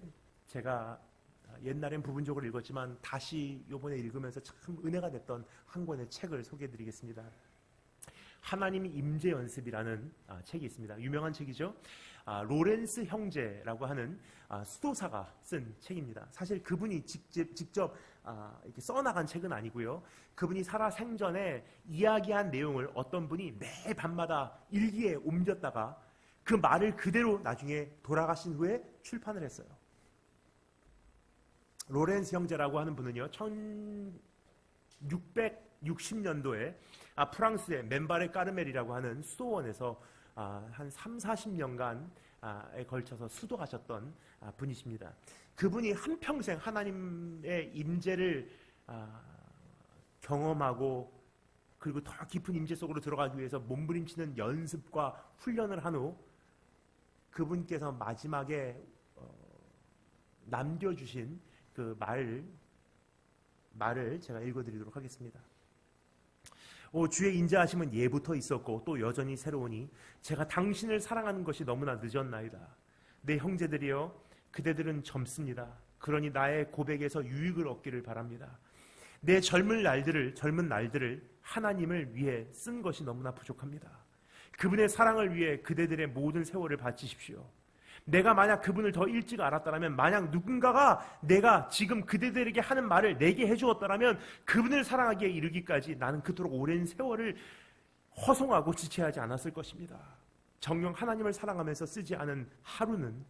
Speaker 1: 제가 옛날엔 부분적으로 읽었지만 다시 이번에 읽으면서 참 은혜가 됐던 한 권의 책을 소개해드리겠습니다. 하나님의 임재 연습이라는 책이 있습니다. 유명한 책이죠. 로렌스 형제라고 하는 수도사가 쓴 책입니다. 사실 그분이 직접 이렇게 써나간 책은 아니고요. 그분이 살아 생전에 이야기한 내용을 어떤 분이 매 밤마다 일기에 옮겼다가 그 말을 그대로 나중에 돌아가신 후에 출판을 했어요. 로렌스 형제라고 하는 분은요, 1660년도에 프랑스의 멘바레 까르멜이라고 하는 수도원에서 한 30-40년간에 걸쳐서 수도하셨던 분이십니다. 그분이 한평생 하나님의 임재를 경험하고 그리고 더 깊은 임재 속으로 들어가기 위해서 몸부림치는 연습과 훈련을 한 후 그분께서 마지막에 남겨주신 그 말을 제가 읽어드리도록 하겠습니다. 주의 인자하심은 예부터 있었고 또 여전히 새로우니 제가 당신을 사랑하는 것이 너무나 늦었나이다. 내 형제들이여, 그대들은 젊습니다. 그러니 나의 고백에서 유익을 얻기를 바랍니다. 내 젊은 날들을 하나님을 위해 쓴 것이 너무나 부족합니다. 그분의 사랑을 위해 그대들의 모든 세월을 바치십시오. 내가 만약 그분을 더 일찍 알았다면, 만약 누군가가 내가 지금 그대들에게 하는 말을 내게 해주었다면 그분을 사랑하기에 이르기까지 나는 그토록 오랜 세월을 허송하고 지체하지 않았을 것입니다. 정녕 하나님을 사랑하면서 쓰지 않은 하루는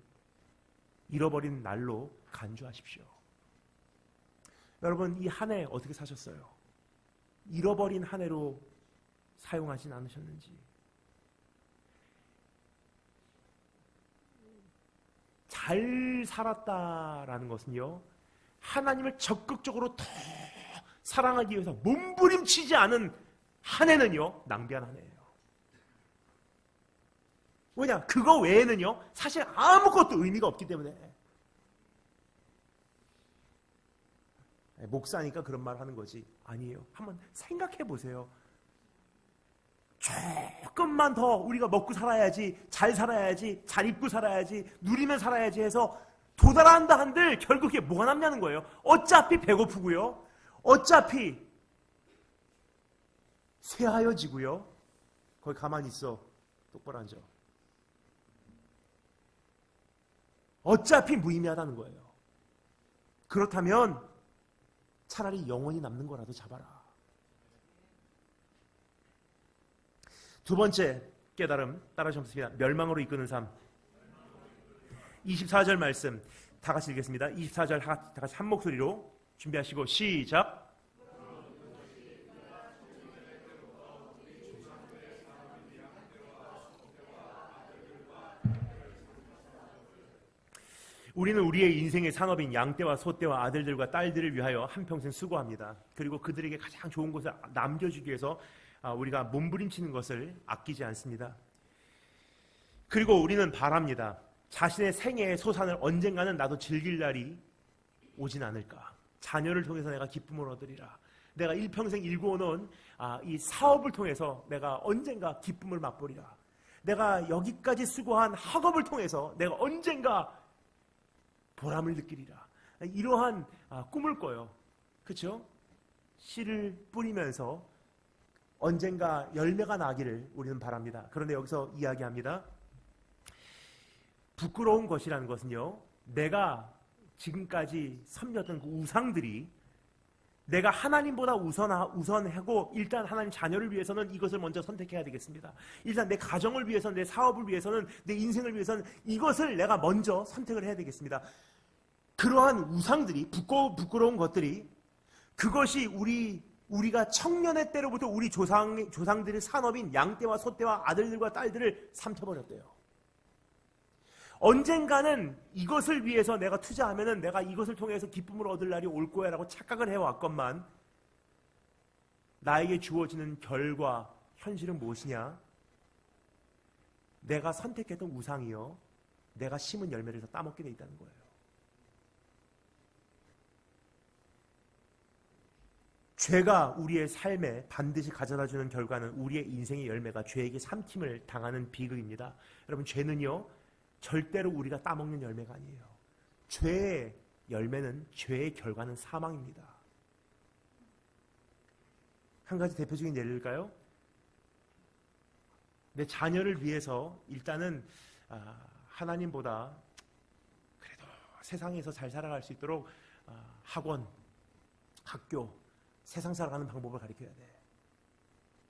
Speaker 1: 잃어버린 날로 간주하십시오. 여러분, 이 한 해 어떻게 사셨어요? 잃어버린 한 해로 사용하진 않으셨는지. 잘 살았다라는 것은요, 하나님을 적극적으로 더 사랑하기 위해서 몸부림치지 않은 한 해는요, 낭비한 한 해예요. 왜냐? 그거 외에는요, 사실 아무것도 의미가 없기 때문에. 목사니까 그런 말 하는 거지. 아니에요. 한번 생각해 보세요. 조금만 더 우리가 먹고 살아야지, 잘 살아야지, 잘 입고 살아야지, 누리면 살아야지 해서 도달한다 한들 결국에 뭐가 남냐는 거예요. 어차피 배고프고요. 어차피 쇠하여지고요. 거기 가만히 있어. 똑바로 앉아. 어차피 무의미하다는 거예요. 그렇다면 차라리 영원히 남는 거라도 잡아라. 두 번째 깨달음 따라하셨습니다. 멸망으로 이끄는 삶. 24절 말씀 다 같이 읽겠습니다. 24절 다 같이 한 목소리로 준비하시고 시작. 우리는 우리의 인생의 산업인 양떼와 소떼와 아들들과 딸들을 위하여 한평생 수고합니다. 그리고 그들에게 가장 좋은 것을 남겨주기 위해서 우리가 몸부림치는 것을 아끼지 않습니다. 그리고 우리는 바랍니다. 자신의 생애의 소산을 언젠가는 나도 즐길 날이 오진 않을까. 자녀를 통해서 내가 기쁨을 얻으리라. 내가 일평생 일구어놓은 이 사업을 통해서 내가 언젠가 기쁨을 맛보리라. 내가 여기까지 수고한 학업을 통해서 내가 언젠가 보람을 느끼리라. 이러한 꿈을 꿔요. 그렇죠? 씨를 뿌리면서 언젠가 열매가 나기를 우리는 바랍니다. 그런데 여기서 이야기합니다. 부끄러운 것이라는 것은요, 내가 지금까지 섬겼던 그 우상들이 내가 하나님보다 우선하고 일단 하나님 자녀를 위해서는 이것을 먼저 선택해야 되겠습니다. 일단 내 가정을 위해서는, 내 사업을 위해서는, 내 인생을 위해서는 이것을 내가 먼저 선택을 해야 되겠습니다. 그러한 우상들이, 부끄러운 것들이, 그것이 우리가 청년의 때로부터 우리 조상들의 산업인 양떼와 소떼와 아들들과 딸들을 삼켜버렸대요. 언젠가는 이것을 위해서 내가 투자하면은 내가 이것을 통해서 기쁨을 얻을 날이 올 거야 라고 착각을 해왔건만, 나에게 주어지는 결과, 현실은 무엇이냐? 내가 선택했던 우상이요, 내가 심은 열매를 다 따먹게 돼 있다는 거예요. 죄가 우리의 삶에 반드시 가져다주는 결과는 우리의 인생의 열매가 죄에게 삼킴을 당하는 비극입니다. 여러분, 죄는요, 절대로 우리가 따먹는 열매가 아니에요. 죄의 열매는, 죄의 결과는 사망입니다. 한 가지 대표적인 예를 들까요? 내 자녀를 위해서 일단은 하나님보다 그래도 세상에서 잘 살아갈 수 있도록 학원, 학교, 세상 살아가는 방법을 가르쳐야 돼.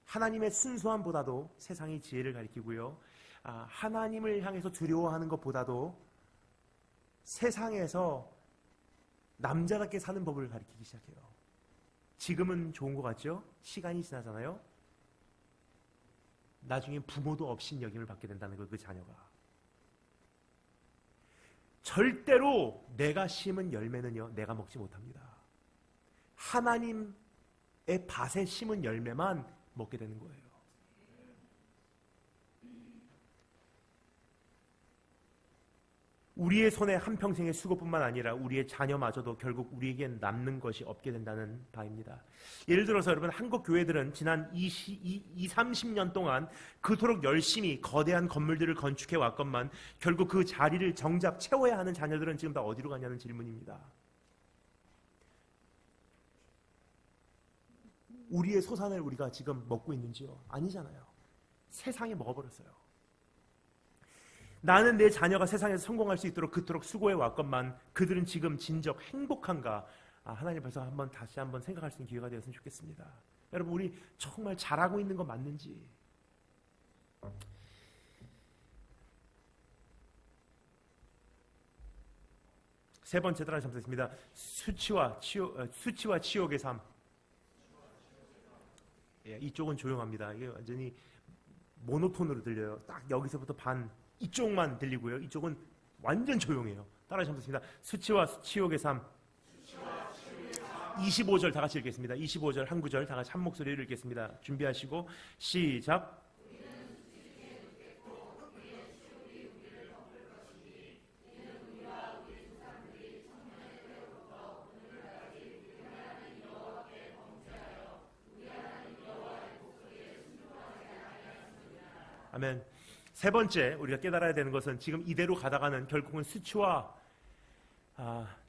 Speaker 1: 하나님의 순수함보다도 세상의 지혜를 가르치고요. 하나님을 향해서 두려워하는 것보다도 세상에서 남자답게 사는 법을 가르치기 시작해요. 지금은 좋은 것 같죠? 시간이 지나잖아요. 나중에 부모도 없인 여김을 받게 된다는 거예요. 그 자녀가. 절대로 내가 심은 열매는요, 내가 먹지 못합니다. 하나님의 밭에 심은 열매만 먹게 되는 거예요. 우리의 손에 한평생의 수고뿐만 아니라 우리의 자녀마저도 결국 우리에겐 남는 것이 없게 된다는 바입니다. 예를 들어서 여러분, 한국 교회들은 지난 30년 동안 그토록 열심히 거대한 건물들을 건축해 왔건만 결국 그 자리를 정작 채워야 하는 자녀들은 지금 다 어디로 가냐는 질문입니다. 우리의 소산을 우리가 지금 먹고 있는지요? 아니잖아요. 세상에 먹어버렸어요. 나는 내 자녀가 세상에서 성공할 수 있도록 그토록 수고해 왔건만 그들은 지금 진정 행복한가? 하나님 벌써 다시 한번 생각할 수 있는 기회가 되었으면 좋겠습니다. 여러분, 우리 정말 잘하고 있는 거 맞는지. 세 번째 따라 잡겠습니다. 수치와 치욕의 삶. 이쪽은 조용합니다. 이게 완전히 모노톤으로 들려요. 딱 여기서부터 반 이쪽만 들리고요. 이쪽은 완전 조용해요. 따라 잡겠습니다. 수치와 치욕의 삶. 25절 다 같이 읽겠습니다. 25절 한 구절 다 같이 한 목소리로 읽겠습니다. 준비하시고 시작. 아멘. 세 번째 우리가 깨달아야 되는 것은 지금 이대로 가다가는 결국은 수치와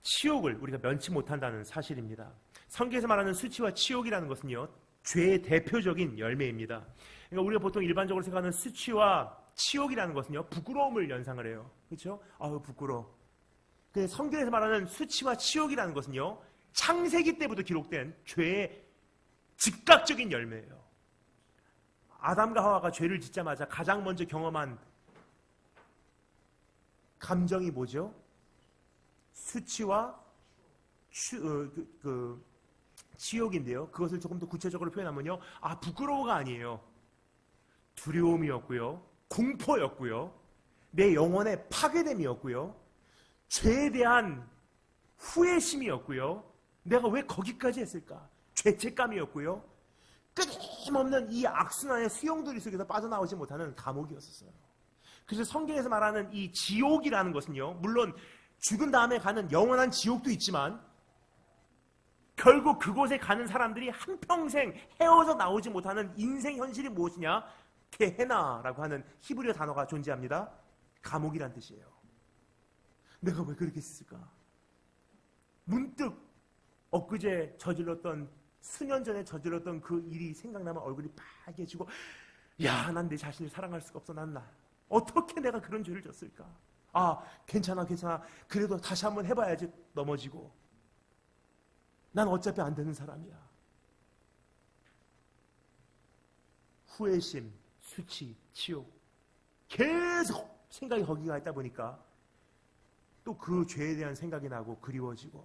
Speaker 1: 치욕을 우리가 면치 못한다는 사실입니다. 성경에서 말하는 수치와 치욕이라는 것은요, 죄의 대표적인 열매입니다. 그러니까 우리가 보통 일반적으로 생각하는 수치와 치욕이라는 것은요, 부끄러움을 연상을 해요. 그렇죠? 아유, 부끄러워. 근데 성경에서 말하는 수치와 치욕이라는 것은요, 창세기 때부터 기록된 죄의 즉각적인 열매예요. 아담과 하와가 죄를 짓자마자 가장 먼저 경험한 감정이 뭐죠? 수치와 치욕인데요. 그것을 조금 더 구체적으로 표현하면요, 부끄러워가 아니에요. 두려움이었고요, 공포였고요, 내 영혼의 파괴됨이었고요, 죄에 대한 후회심이었고요, 내가 왜 거기까지 했을까? 죄책감이었고요, 끊임없는 이 악순환의 수용돌이 속에서 빠져나오지 못하는 감옥이었어요. 그래서 성경에서 말하는 이 지옥이라는 것은요, 물론 죽은 다음에 가는 영원한 지옥도 있지만 결국 그곳에 가는 사람들이 한평생 헤어져 나오지 못하는 인생 현실이 무엇이냐? 게헤나라고 하는 히브리어 단어가 존재합니다. 감옥이란 뜻이에요. 내가 왜 그렇게 했을까? 문득 엊그제 저질렀던, 수년 전에 저질렀던 그 일이 생각나면 얼굴이 빨개지고, 난 내 자신을 사랑할 수가 없어. 어떻게 내가 그런 죄를 졌을까? 괜찮아. 그래도 다시 한번 해봐야지. 넘어지고. 난 어차피 안 되는 사람이야. 후회심, 수치, 치욕. 계속 생각이 거기가 있다 보니까 또 그 죄에 대한 생각이 나고 그리워지고,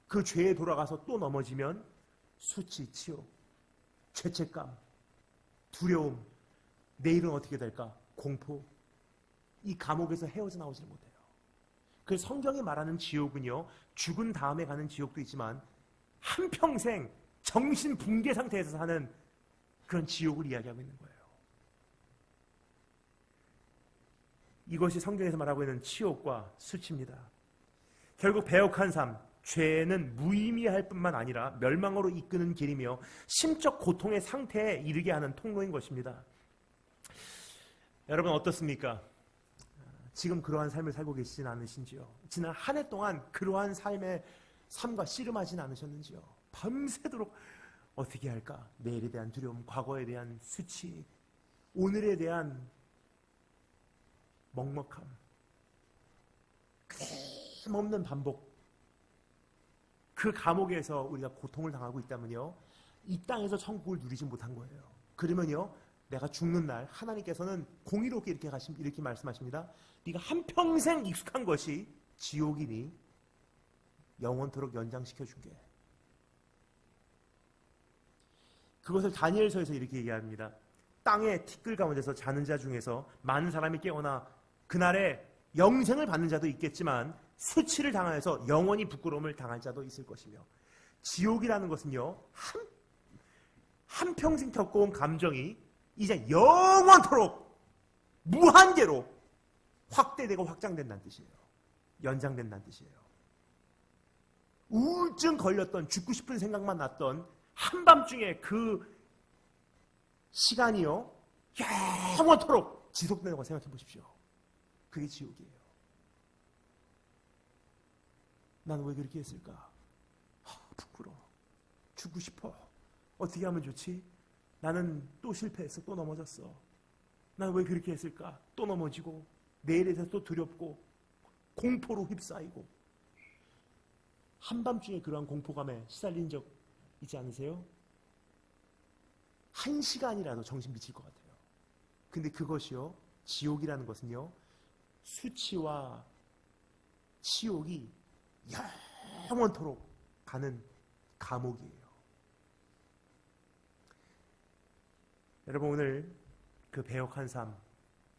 Speaker 1: 그 죄에 돌아가서 또 넘어지면 수치, 치욕, 죄책감, 두려움, 내일은 어떻게 될까? 공포. 이 감옥에서 헤어져 나오지 못해요. 그래서 성경이 말하는 지옥은요, 죽은 다음에 가는 지옥도 있지만 한평생 정신 붕괴 상태에서 사는 그런 지옥을 이야기하고 있는 거예요. 이것이 성경에서 말하고 있는 치욕과 수치입니다. 결국 배역한 삶, 죄는 무의미할 뿐만 아니라 멸망으로 이끄는 길이며 심적 고통의 상태에 이르게 하는 통로인 것입니다. 여러분 어떻습니까? 지금 그러한 삶을 살고 계시진 않으신지요? 지난 한 해 동안 그러한 삶과 씨름하진 않으셨는지요? 밤새도록 어떻게 할까? 내일에 대한 두려움, 과거에 대한 수치, 오늘에 대한 먹먹함, 끊임없는 반복. 그 감옥에서 우리가 고통을 당하고 있다면요, 이 땅에서 천국을 누리지 못한 거예요. 그러면요, 내가 죽는 날 하나님께서는 공의롭게 이렇게 말씀하십니다. 네가 한평생 익숙한 것이 지옥이니 영원토록 연장시켜 줄게. 그것을 다니엘서에서 이렇게 얘기합니다. 땅의 티끌 가운데서 자는 자 중에서 많은 사람이 깨어나 그날에 영생을 받는 자도 있겠지만 수치를 당하여서 영원히 부끄러움을 당할 자도 있을 것이며, 지옥이라는 것은요, 한평생 겪어온 감정이 이제 영원토록 무한대로 확대되고 확장된다는 뜻이에요. 연장된다는 뜻이에요. 우울증 걸렸던, 죽고 싶은 생각만 났던 한밤중에 그 시간이요, 영원토록 지속되는 거 생각해 보십시오. 그게 지옥이에요. 나는 왜 그렇게 했을까? 부끄러워. 죽고 싶어. 어떻게 하면 좋지? 나는 또 실패했어. 또 넘어졌어. 나는 왜 그렇게 했을까? 또 넘어지고. 내일에 대해서 또 두렵고 공포로 휩싸이고 한밤중에 그러한 공포감에 시달린 적 있지 않으세요? 1시간이라도 정신 미칠 것 같아요. 근데 그것이요, 지옥이라는 것은요, 수치와 치욕이 영원토록 가는 감옥이에요. 여러분, 오늘 그 배역한 삶,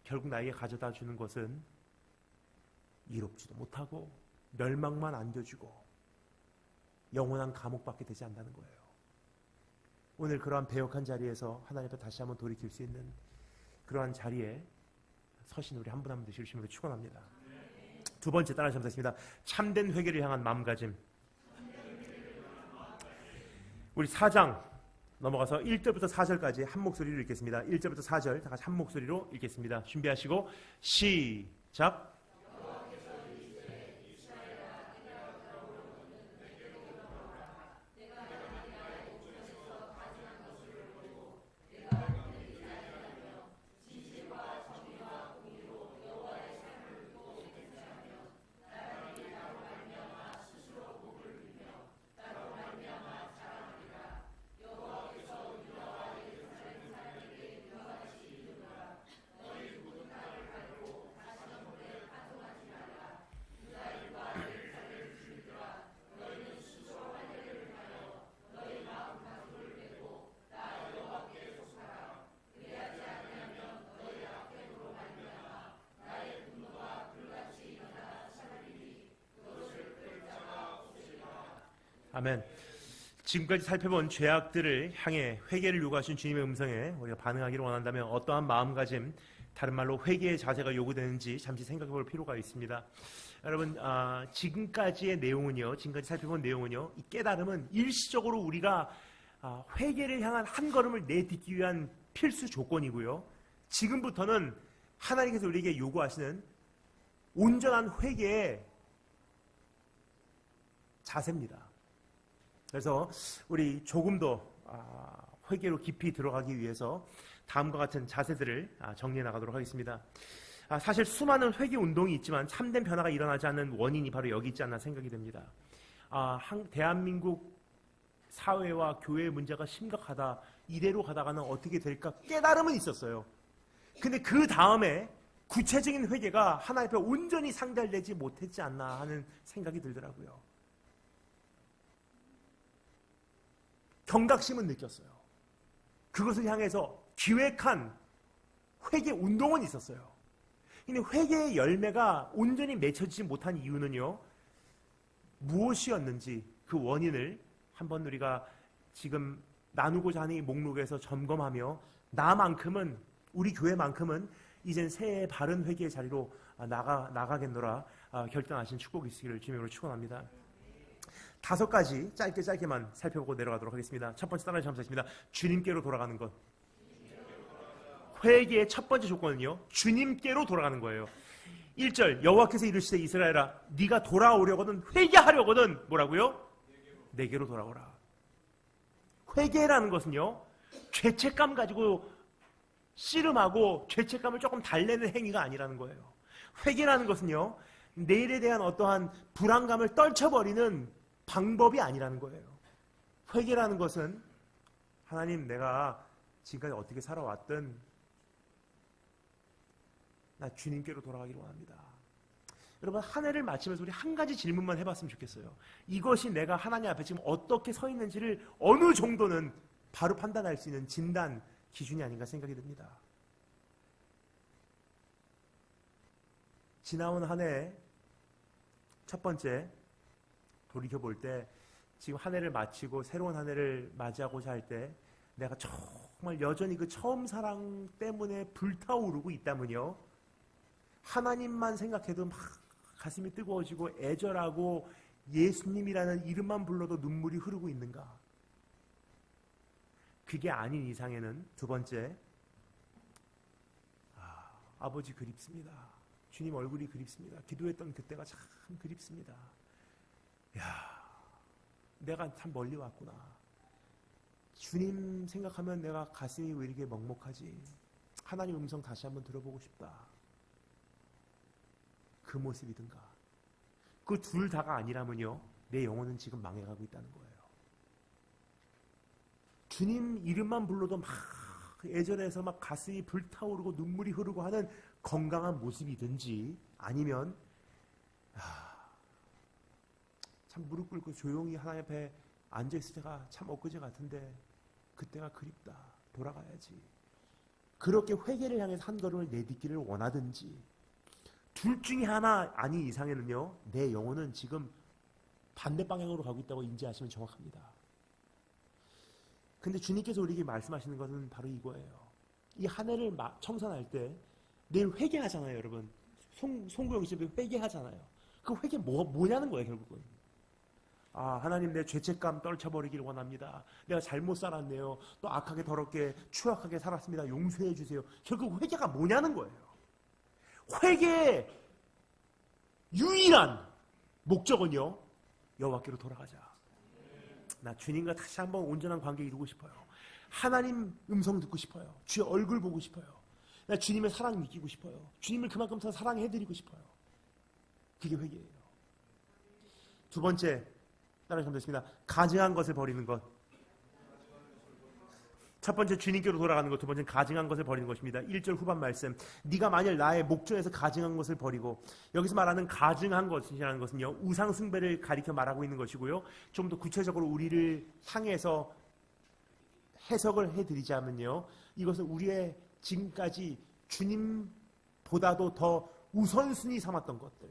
Speaker 1: 결국 나에게 가져다 주는 것은 이롭지도 못하고 멸망만 안겨주고 영원한 감옥밖에 되지 않는다는 거예요. 오늘 그러한 배역한 자리에서 하나님 앞에 다시 한번 돌이킬 수 있는 그러한 자리에 서신 우리 한 분 한 분 되실 주님으로 축원합니다. 두 번째 따라서 하겠습니다. 참된 회개를 향한 마음가짐. 우리 4장 넘어가서 1절부터 4절까지 한 목소리로 읽겠습니다. 1절부터 4절 다 같이 한 목소리로 읽겠습니다. 준비하시고 시작. 아멘. 지금까지 살펴본 죄악들을 향해 회개를 요구하신 주님의 음성에 우리가 반응하기를 원한다면 어떠한 마음가짐, 다른 말로 회개의 자세가 요구되는지 잠시 생각해 볼 필요가 있습니다. 여러분, 지금까지의 내용은요, 지금까지 살펴본 내용은요, 이 깨달음은 일시적으로 우리가 회개를 향한 한 걸음을 내딛기 위한 필수 조건이고요, 지금부터는 하나님께서 우리에게 요구하시는 온전한 회개의 자세입니다. 그래서 우리 조금 더 회개로 깊이 들어가기 위해서 다음과 같은 자세들을 정리해 나가도록 하겠습니다. 사실 수많은 회개 운동이 있지만 참된 변화가 일어나지 않는 원인이 바로 여기 있지 않나 생각이 됩니다. 대한민국 사회와 교회의 문제가 심각하다, 이대로 가다가는 어떻게 될까 깨달음은 있었어요. 근데 그 다음에 구체적인 회개가 하나님 앞에 온전히 상달되지 못했지 않나 하는 생각이 들더라고요. 경각심은 느꼈어요. 그것을 향해서 기획한 회개 운동은 있었어요. 근데 회개의 열매가 온전히 맺혀지지 못한 이유는요, 무엇이었는지 그 원인을 한번 우리가 지금 나누고자 하는 이 목록에서 점검하며 나만큼은, 우리 교회만큼은 이젠 새해 바른 회개의 자리로 나가겠노라 결단하신 축복이 있으기를 주님으로 축원합니다. 5가지 짧게만 살펴보고 내려가도록 하겠습니다. 첫 번째 따라서 감사했습니다. 주님께로 돌아가는 것. 회개의 첫 번째 조건은요, 주님께로 돌아가는 거예요. 1절 여호와께서 이르시되 이스라엘아 네가 돌아오려거든 회개하려거든 뭐라고요? 내게로 돌아오라. 회개라는 것은요, 죄책감 가지고 씨름하고 죄책감을 조금 달래는 행위가 아니라는 거예요. 회개라는 것은요, 내일에 대한 어떠한 불안감을 떨쳐버리는 방법이 아니라는 거예요. 회개라는 것은 하나님, 내가 지금까지 어떻게 살아왔든 나 주님께로 돌아가기를 원합니다. 여러분, 한 해를 마치면서 우리 한 가지 질문만 해봤으면 좋겠어요. 이것이 내가 하나님 앞에 지금 어떻게 서 있는지를 어느 정도는 바로 판단할 수 있는 진단 기준이 아닌가 생각이 듭니다. 지나온 한 해 첫 번째 돌이켜볼 때, 지금 한 해를 마치고 새로운 한 해를 맞이하고자 할 때 내가 정말 여전히 그 처음 사랑 때문에 불타오르고 있다면요, 하나님만 생각해도 막 가슴이 뜨거워지고 애절하고 예수님이라는 이름만 불러도 눈물이 흐르고 있는가? 그게 아닌 이상에는 두 번째, 아버지 그립습니다. 주님 얼굴이 그립습니다. 기도했던 그때가 참 그립습니다. 내가 참 멀리 왔구나. 주님 생각하면 내가 가슴이 왜 이렇게 먹먹하지? 하나님 음성 다시 한번 들어보고 싶다. 그 모습이든가. 그 둘 다가 아니라면요, 내 영혼은 지금 망해가고 있다는 거예요. 주님 이름만 불러도 막 애절해서 막 가슴이 불타오르고 눈물이 흐르고 하는 건강한 모습이든지, 아니면 참 무릎 꿇고 조용히 하나님 앞에 앉아있을 때가 참 엊그제 같은데 그때가 그립다, 돌아가야지, 그렇게 회개를 향해서 한 걸음을 내딛기를 원하든지, 둘 중에 하나 아닌 이상에는요, 내 영혼은 지금 반대 방향으로 가고 있다고 인지하시면 정확합니다. 근데 주님께서 우리에게 말씀하시는 것은 바로 이거예요. 이 한 해를 청산할 때 내일 회개하잖아요, 여러분. 송구영 씨 회개하잖아요. 그 회개 뭐냐는 거예요, 결국은. 하나님, 내 죄책감 떨쳐버리기를 원합니다. 내가 잘못 살았네요. 또 악하게 더럽게 추악하게 살았습니다. 용서해 주세요. 결국 회개가 뭐냐는 거예요. 회개의 유일한 목적은요, 여호와께로 돌아가자. 나 주님과 다시 한번 온전한 관계 이루고 싶어요. 하나님 음성 듣고 싶어요. 주의 얼굴 보고 싶어요. 나 주님의 사랑 느끼고 싶어요. 주님을 그만큼 더 사랑해드리고 싶어요. 그게 회개예요. 두 번째, 따라하시면 되겠습니다. 가증한 것을 버리는 것. 첫 번째 주님께로 돌아가는 것, 두 번째는 가증한 것을 버리는 것입니다. 1절 후반 말씀, 네가 만일 나의 목전에서 가증한 것을 버리고, 여기서 말하는 가증한 것이라는 것은요, 우상 숭배를 가리켜 말하고 있는 것이고요, 좀 더 구체적으로 우리를 향해서 해석을 해드리자면요, 이것은 우리의 지금까지 주님보다도 더 우선순위 삼았던 것들,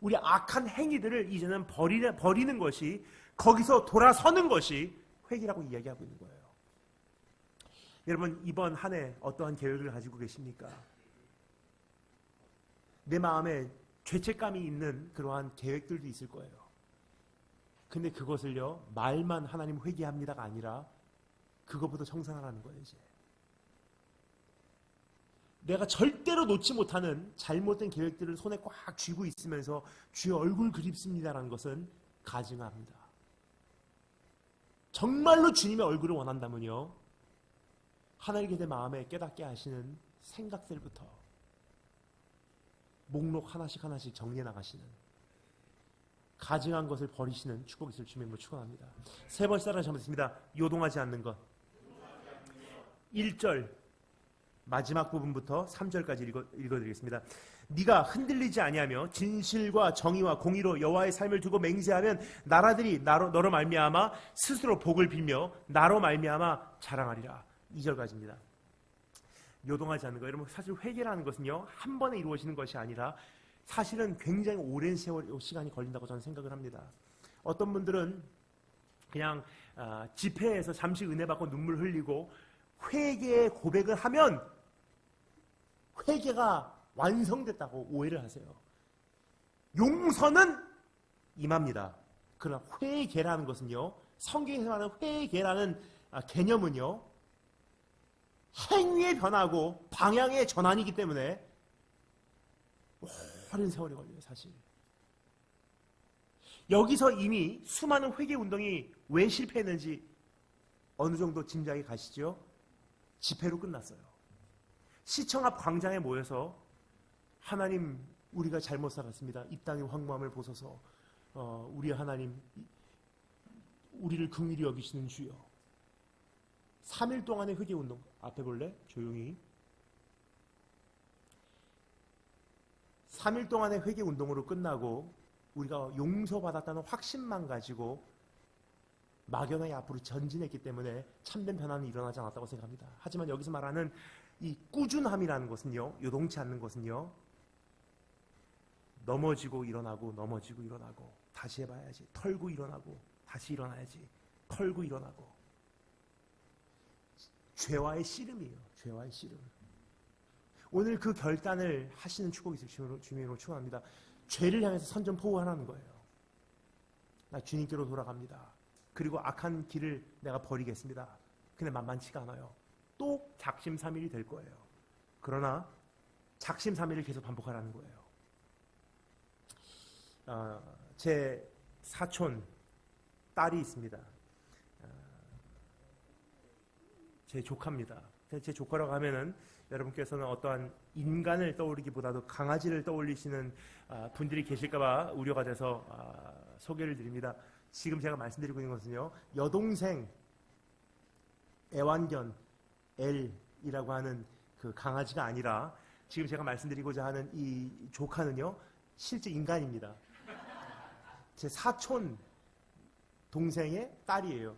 Speaker 1: 우리 악한 행위들을 이제는 버리는 것이, 거기서 돌아서는 것이 회개라고 이야기하고 있는 거예요. 여러분, 이번 한 해 어떠한 계획을 가지고 계십니까? 내 마음에 죄책감이 있는 그러한 계획들도 있을 거예요. 근데 그것을요, 말만 하나님 회개합니다가 아니라 그것부터 청산하라는 거예요. 이제 내가 절대로 놓지 못하는 잘못된 계획들을 손에 꽉 쥐고 있으면서 주의 얼굴 그립습니다라는 것은 가증합니다. 정말로 주님의 얼굴을 원한다면요, 하나님께 내 마음에 깨닫게 하시는 생각들부터 목록 하나씩 하나씩 정리해 나가시는, 가증한 것을 버리시는 축복이 있을 주님으로 축원합니다. 세 번째 따라 잘못했습니다. 요동하지 않는 것. 1절 마지막 부분부터 3절까지 읽어드리겠습니다. 네가 흔들리지 아니하며 진실과 정의와 공의로 여호와의 삶을 두고 맹세하면 나라들이 너로 말미암아 스스로 복을 빌며 나로 말미암아 자랑하리라. 2절까지입니다. 요동하지 않는 거. 여러분, 사실 회개라는 것은요, 한 번에 이루어지는 것이 아니라 사실은 굉장히 오랜 시간이 걸린다고 저는 생각을 합니다. 어떤 분들은 그냥 집회에서 잠시 은혜 받고 눈물 흘리고 회개의 고백을 하면 회개가 완성됐다고 오해를 하세요. 용서는 임합니다. 그러나 회개라는 것은요, 성경에서 말하는 회개라는 개념은요, 행위의 변화고 방향의 전환이기 때문에 오랜 세월이 걸려요, 사실. 여기서 이미 수많은 회개 운동이 왜 실패했는지 어느 정도 짐작이 가시죠? 집회로 끝났어요. 시청 앞 광장에 모여서 하나님, 우리가 잘못 살았습니다. 이 땅의 황무함을 보소서. 우리 하나님, 우리를 긍휼히 여기시는 주여. 3일 동안의 회개 운동. 앞에 볼래? 조용히. 3일 동안의 회개 운동으로 끝나고 우리가 용서받았다는 확신만 가지고 막연하게 앞으로 전진했기 때문에 참된 변화는 일어나지 않았다고 생각합니다. 하지만 여기서 말하는 이 꾸준함이라는 것은요, 요동치 않는 것은요, 넘어지고 일어나고 넘어지고 일어나고 다시 해봐야지, 털고 일어나고 다시 일어나야지, 털고 일어나고. 죄와의 씨름이에요. 죄와의 씨름. 오늘 그 결단을 하시는 축복이 있을 주님으로 축원합니다. 죄를 향해서 선전포고하라는 거예요. 나 주님께로 돌아갑니다. 그리고 악한 길을 내가 버리겠습니다. 근데 만만치가 않아요. 또 작심삼일이 될 거예요. 그러나 작심삼일을 계속 반복하라는 거예요. 제 사촌 딸이 있습니다. 제 조카입니다. 제 조카라고 하면은 여러분께서는 어떠한 인간을 떠올리기보다도 강아지를 떠올리시는 분들이 계실까봐 우려가 돼서 소개를 드립니다. 지금 제가 말씀드리고 있는 것은요, 여동생 애완견 L이라고 하는 그 강아지가 아니라 지금 제가 말씀드리고자 하는 이 조카는요, 실제 인간입니다. 제 사촌 동생의 딸이에요.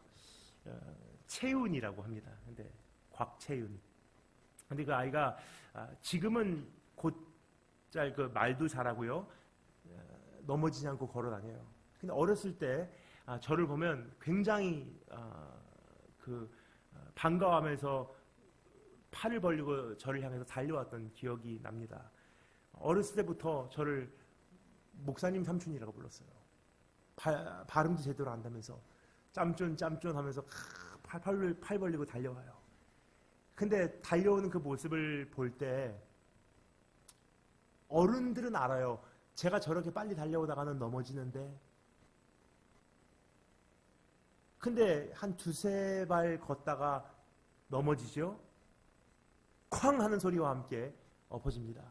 Speaker 1: 채윤이라고 합니다. 근데 곽채윤. 근데 그 아이가 지금은 곧잘 그 말도 잘하고요, 넘어지지 않고 걸어 다녀요. 근데 어렸을 때 저를 보면 굉장히 반가워하면서 팔을 벌리고 저를 향해서 달려왔던 기억이 납니다. 어렸을 때부터 저를 목사님 삼촌이라고 불렀어요. 발음도 제대로 안다면서 짬쫀 하면서 팔 벌리고 달려와요. 근데 달려오는 그 모습을 볼 때 어른들은 알아요. 제가 저렇게 빨리 달려오다가는 넘어지는데, 근데 한 두세 발 걷다가 넘어지죠? 쾅 하는 소리와 함께 엎어집니다.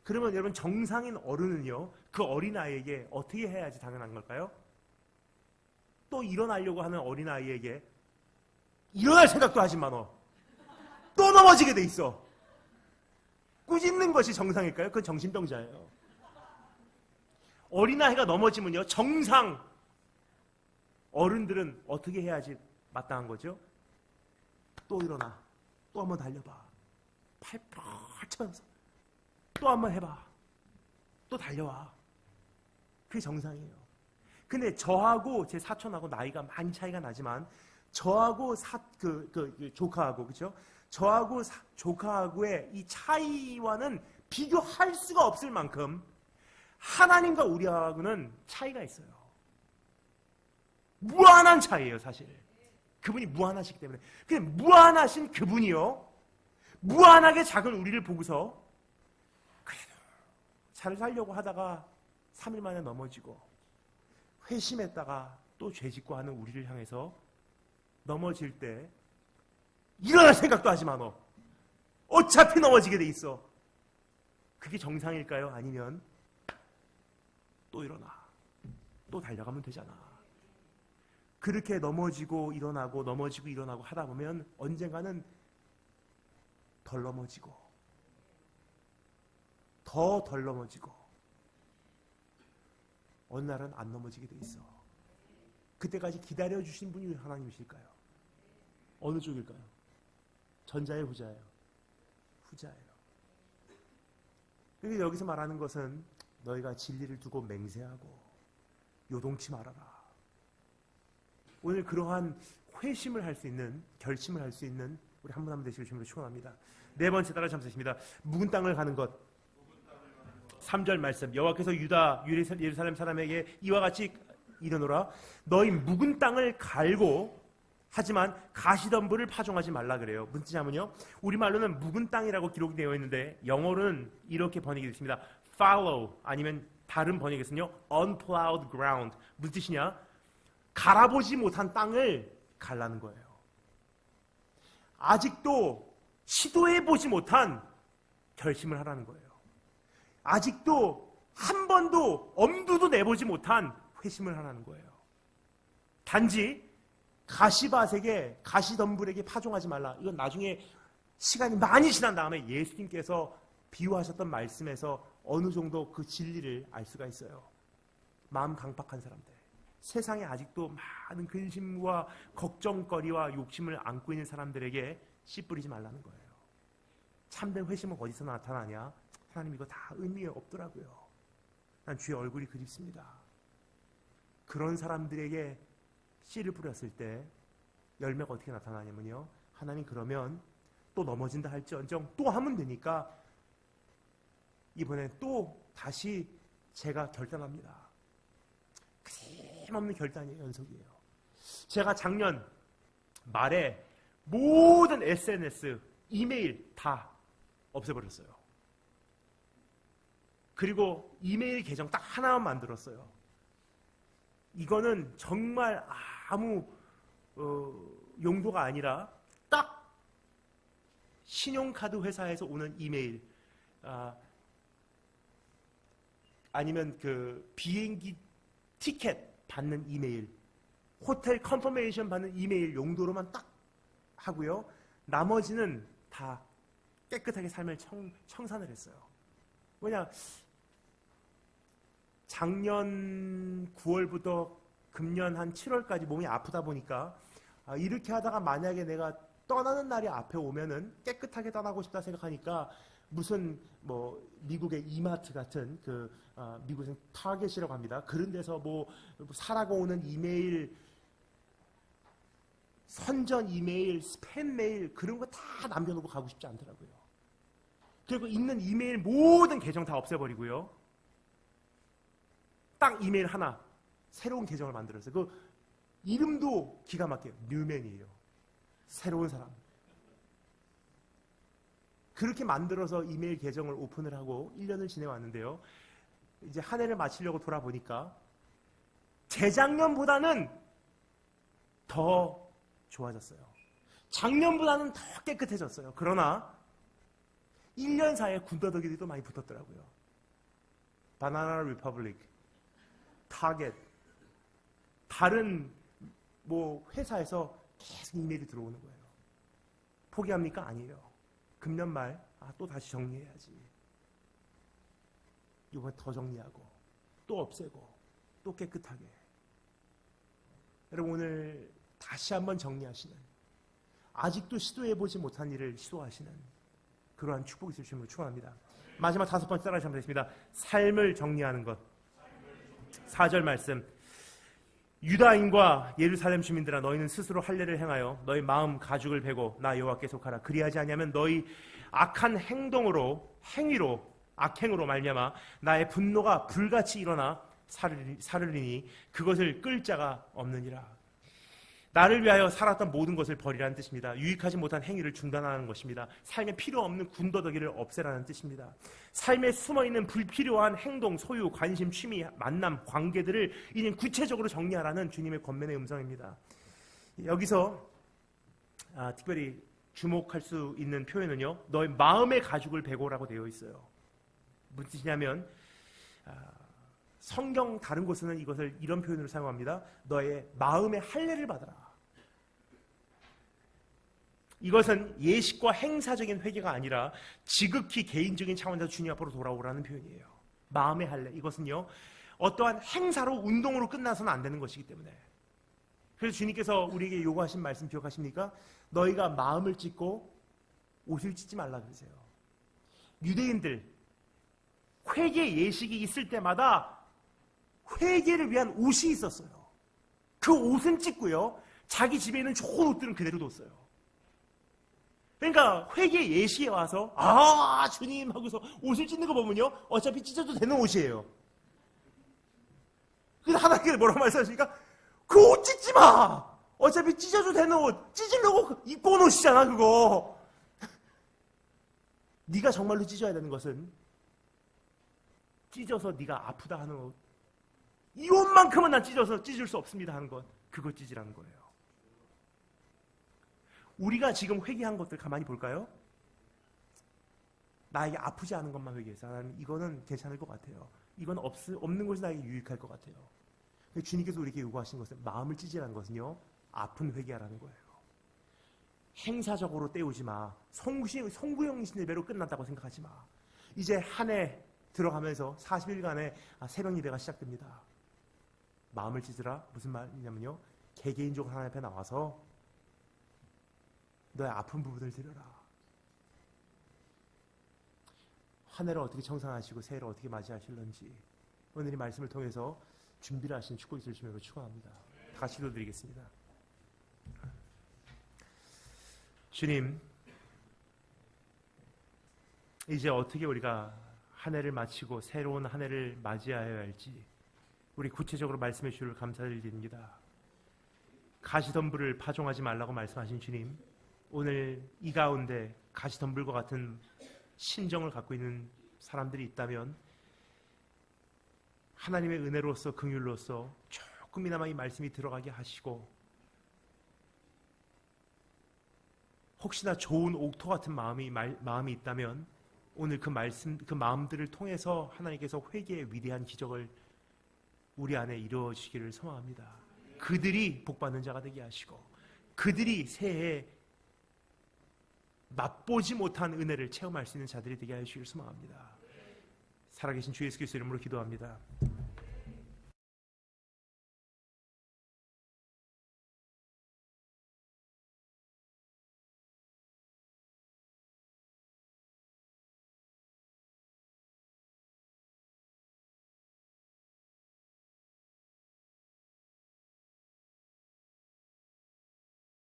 Speaker 1: 그러면 여러분, 정상인 어른은요, 그 어린아이에게 어떻게 해야지 당연한 걸까요? 또 일어나려고 하는 어린아이에게 일어날 생각도 하지 마, 너. 또 넘어지게 돼 있어. 꾸짖는 것이 정상일까요? 그건 정신병자예요. 어린아이가 넘어지면요, 정상 어른들은 어떻게 해야지 마땅한 거죠? 또 일어나. 또 한번 달려봐. 팔 펼쳐서 또 한번 해봐. 또 달려와. 그게 정상이에요. 근데 저하고 제 사촌하고 나이가 많이 차이가 나지만, 저하고 조카하고, 그죠? 저하고 조카하고의 이 차이와는 비교할 수가 없을 만큼 하나님과 우리하고는 차이가 있어요. 무한한 차이예요, 사실. 그분이 무한하시기 때문에. 그냥 무한하신 그분이요, 무한하게 작은 우리를 보고서 그래도 잘 살려고 하다가 3일 만에 넘어지고, 회심했다가 또 죄짓고 하는 우리를 향해서 넘어질 때 일어날 생각도 하지 마, 너. 어차피 넘어지게 돼 있어. 그게 정상일까요? 아니면 또 일어나. 또 달려가면 되잖아. 그렇게 넘어지고 일어나고 넘어지고 일어나고 하다 보면 언젠가는 덜 넘어지고 더 덜 넘어지고 어느 날은 안 넘어지게 돼 있어. 그때까지 기다려주신 분이 하나님이실까요? 어느 쪽일까요? 전자예요, 후자예요? 후자예요. 그러니까 여기서 말하는 것은 너희가 진리를 두고 맹세하고 요동치 말아라. 오늘 그러한 회심을 할 수 있는, 결심을 할 수 있는 우리 한 분 한 분 되시길 주님으로 축원합니다. 네 번째 따라 참으십니다. 묵은 땅을 가는 것. 3절 말씀, 여호와께서 유다 예루살렘 사람에게 이와 같이 이르노라. 너희 묵은 땅을 갈고, 하지만 가시덤불을 파종하지 말라 그래요. 무슨 뜻이냐면요, 우리말로는 묵은 땅이라고 기록이 되어 있는데 영어로는 이렇게 번역이 됐습니다. fallow, 아니면 다른 번역에서는요 unplowed ground. 무슨 뜻이냐? 갈아보지 못한 땅을 갈라는 거예요. 아직도 시도해보지 못한 결심을 하라는 거예요. 아직도 한 번도 엄두도 내보지 못한 회심을 하라는 거예요. 단지 가시밭에게, 가시덤불에게 파종하지 말라. 이건 나중에 시간이 많이 지난 다음에 예수님께서 비유하셨던 말씀에서 어느 정도 그 진리를 알 수가 있어요. 마음 강팍한 사람들, 세상에 아직도 많은 근심과 걱정거리와 욕심을 안고 있는 사람들에게 씨 뿌리지 말라는 거예요. 참된 회심은 어디서 나타나냐? 하나님, 이거 다 의미 없더라고요. 난 주의 얼굴이 그립습니다. 그런 사람들에게 씨를 뿌렸을 때 열매가 어떻게 나타나냐면요, 하나님, 그러면 또 넘어진다 할지언정 또 하면 되니까 이번엔 또 다시 제가 결단합니다. 그림없는 결단이에요. 연속이에요. 제가 작년 말에 모든 SNS, 이메일 다 없애버렸어요. 그리고 이메일 계정 딱 하나만 만들었어요. 이거는 정말 아무 용도가 아니라 딱 신용카드 회사에서 오는 이메일, 아니면 그 비행기 티켓 받는 이메일, 호텔 컨퍼메이션 받는 이메일 용도로만 딱 하고요. 나머지는 다 깨끗하게 삶을 청산을 했어요. 뭐냐, 작년 9월부터 금년 한 7월까지 몸이 아프다 보니까 이렇게 하다가 만약에 내가 떠나는 날이 앞에 오면은 깨끗하게 떠나고 싶다 생각하니까 무슨 뭐 미국의 이마트 같은 그 미국의 타겟이라고 합니다. 그런 데서 뭐 사라고 오는 이메일, 선전 이메일, 스팸 메일 그런 거 다 남겨놓고 가고 싶지 않더라고요. 그리고 있는 이메일 모든 계정 다 없애버리고요. 딱 이메일 하나 새로운 계정을 만들었어요. 그 이름도 기가 막혀요. 뉴맨이에요. 새로운 사람. 그렇게 만들어서 이메일 계정을 오픈을 하고 1년을 지내왔는데요. 이제 한 해를 마치려고 돌아보니까 재작년보다는 더 좋아졌어요. 작년보다는 더 깨끗해졌어요. 그러나 1년 사이에 군더더기들이 또 많이 붙었더라고요. 바나나 리퍼블릭, 타겟, 다른 뭐 회사에서 계속 이메일이 들어오는 거예요. 포기합니까? 아니에요. 금년 말 또 다시 정리해야지. 이번에 더 정리하고 또 없애고 또 깨끗하게. 여러분 오늘 다시 한번 정리하시는, 아직도 시도해보지 못한 일을 시도하시는 그러한 축복이 있을 줄을 축원합니다. 마지막 5번째 따라하시 면 되겠습니다. 삶을 정리하는 것. 4절 말씀. 유다인과 예루살렘 주민들아, 너희는 스스로 할례를 행하여 너희 마음 가죽을 베고 나 여호와께 속하라. 그리하지 아니하면 너희 악한 행동으로, 행위로, 악행으로 말미암아 나의 분노가 불같이 일어나 살으리니 그것을 끌 자가 없느니라. 나를 위하여 살았던 모든 것을 버리라는 뜻입니다. 유익하지 못한 행위를 중단하는 것입니다. 삶에 필요 없는 군더더기를 없애라는 뜻입니다. 삶에 숨어있는 불필요한 행동, 소유, 관심, 취미, 만남, 관계들을 이제 구체적으로 정리하라는 주님의 권면의 음성입니다. 여기서 특별히 주목할 수 있는 표현은요, 너의 마음의 가죽을 베고라고 되어 있어요. 무슨 뜻이냐면 성경 다른 곳에는 이것을 이런 표현으로 사용합니다. 너의 마음의 할례를 받아라. 이것은 예식과 행사적인 회개가 아니라 지극히 개인적인 차원에서 주님 앞으로 돌아오라는 표현이에요. 마음의 할례. 이것은요, 어떠한 행사로, 운동으로 끝나서는 안 되는 것이기 때문에. 그래서 주님께서 우리에게 요구하신 말씀 기억하십니까? 너희가 마음을 찢고 옷을 찢지 말라 그러세요. 유대인들 회개 예식이 있을 때마다 회개를 위한 옷이 있었어요. 그 옷은 찢고요, 자기 집에 있는 좋은 옷들은 그대로 뒀어요. 그러니까 회개 예식에 와서 주님 하고서 옷을 찢는 거 보면요, 어차피 찢어도 되는 옷이에요. 근데 하나님께서 뭐라고 말씀하십니까? 그 옷 찢지 마! 어차피 찢어도 되는 옷, 찢으려고 입고 온 옷이잖아 그거. 네가 정말로 찢어야 되는 것은 찢어서 네가 아프다 하는 옷, 이 옷만큼은 난 찢어서 찢을 수 없습니다 하는 것, 그거 찢으라는 거예요. 우리가 지금 회개한 것들 가만히 볼까요? 나에게 아프지 않은 것만 회개해서 나는 이거는 괜찮을 것 같아요. 이건 없는 것이 나에게 유익할 것 같아요. 주님께서 우리에게 요구하신 것은, 마음을 찢으라는 것은요, 아픈 회개하라는 거예요. 행사적으로 때우지 마. 송구영신 예배로 끝났다고 생각하지 마. 이제 한 해 들어가면서 40일간의 새벽 예배가 시작됩니다. 마음을 찢으라. 무슨 말이냐면요, 개개인적으로 하나님 앞에 나와서 너의 아픈 부분을 드려라. 한 해를 어떻게 청산하시고 새해를 어떻게 맞이하실런지 오늘 이 말씀을 통해서 준비를 하신 축복이 있을 줄로 축원합니다. 다 같이 기도드리겠습니다. 주님, 이제 어떻게 우리가 한 해를 마치고 새로운 한 해를 맞이하여야 할지 우리 구체적으로 말씀해 주시기를 감사드립니다. 가시덤불을 파종하지 말라고 말씀하신 주님, 오늘 이 가운데 가시덤불과 같은 심정을 갖고 있는 사람들이 있다면 하나님의 은혜로서, 긍휼로서 조금이나마 이 말씀이 들어가게 하시고 혹시나 좋은 옥토 같은 마음이 있다면 오늘 그 마음들을 통해서 하나님께서 회개의 위대한 기적을 우리 안에 이루어 주시기를 소망합니다. 그들이 복받는 자가 되게 하시고 그들이 새해에 맛보지 못한 은혜를 체험할 수 있는 자들이 되게 하시기를 소망합니다. 살아계신 주 예수 그리스도 이름으로 기도합니다.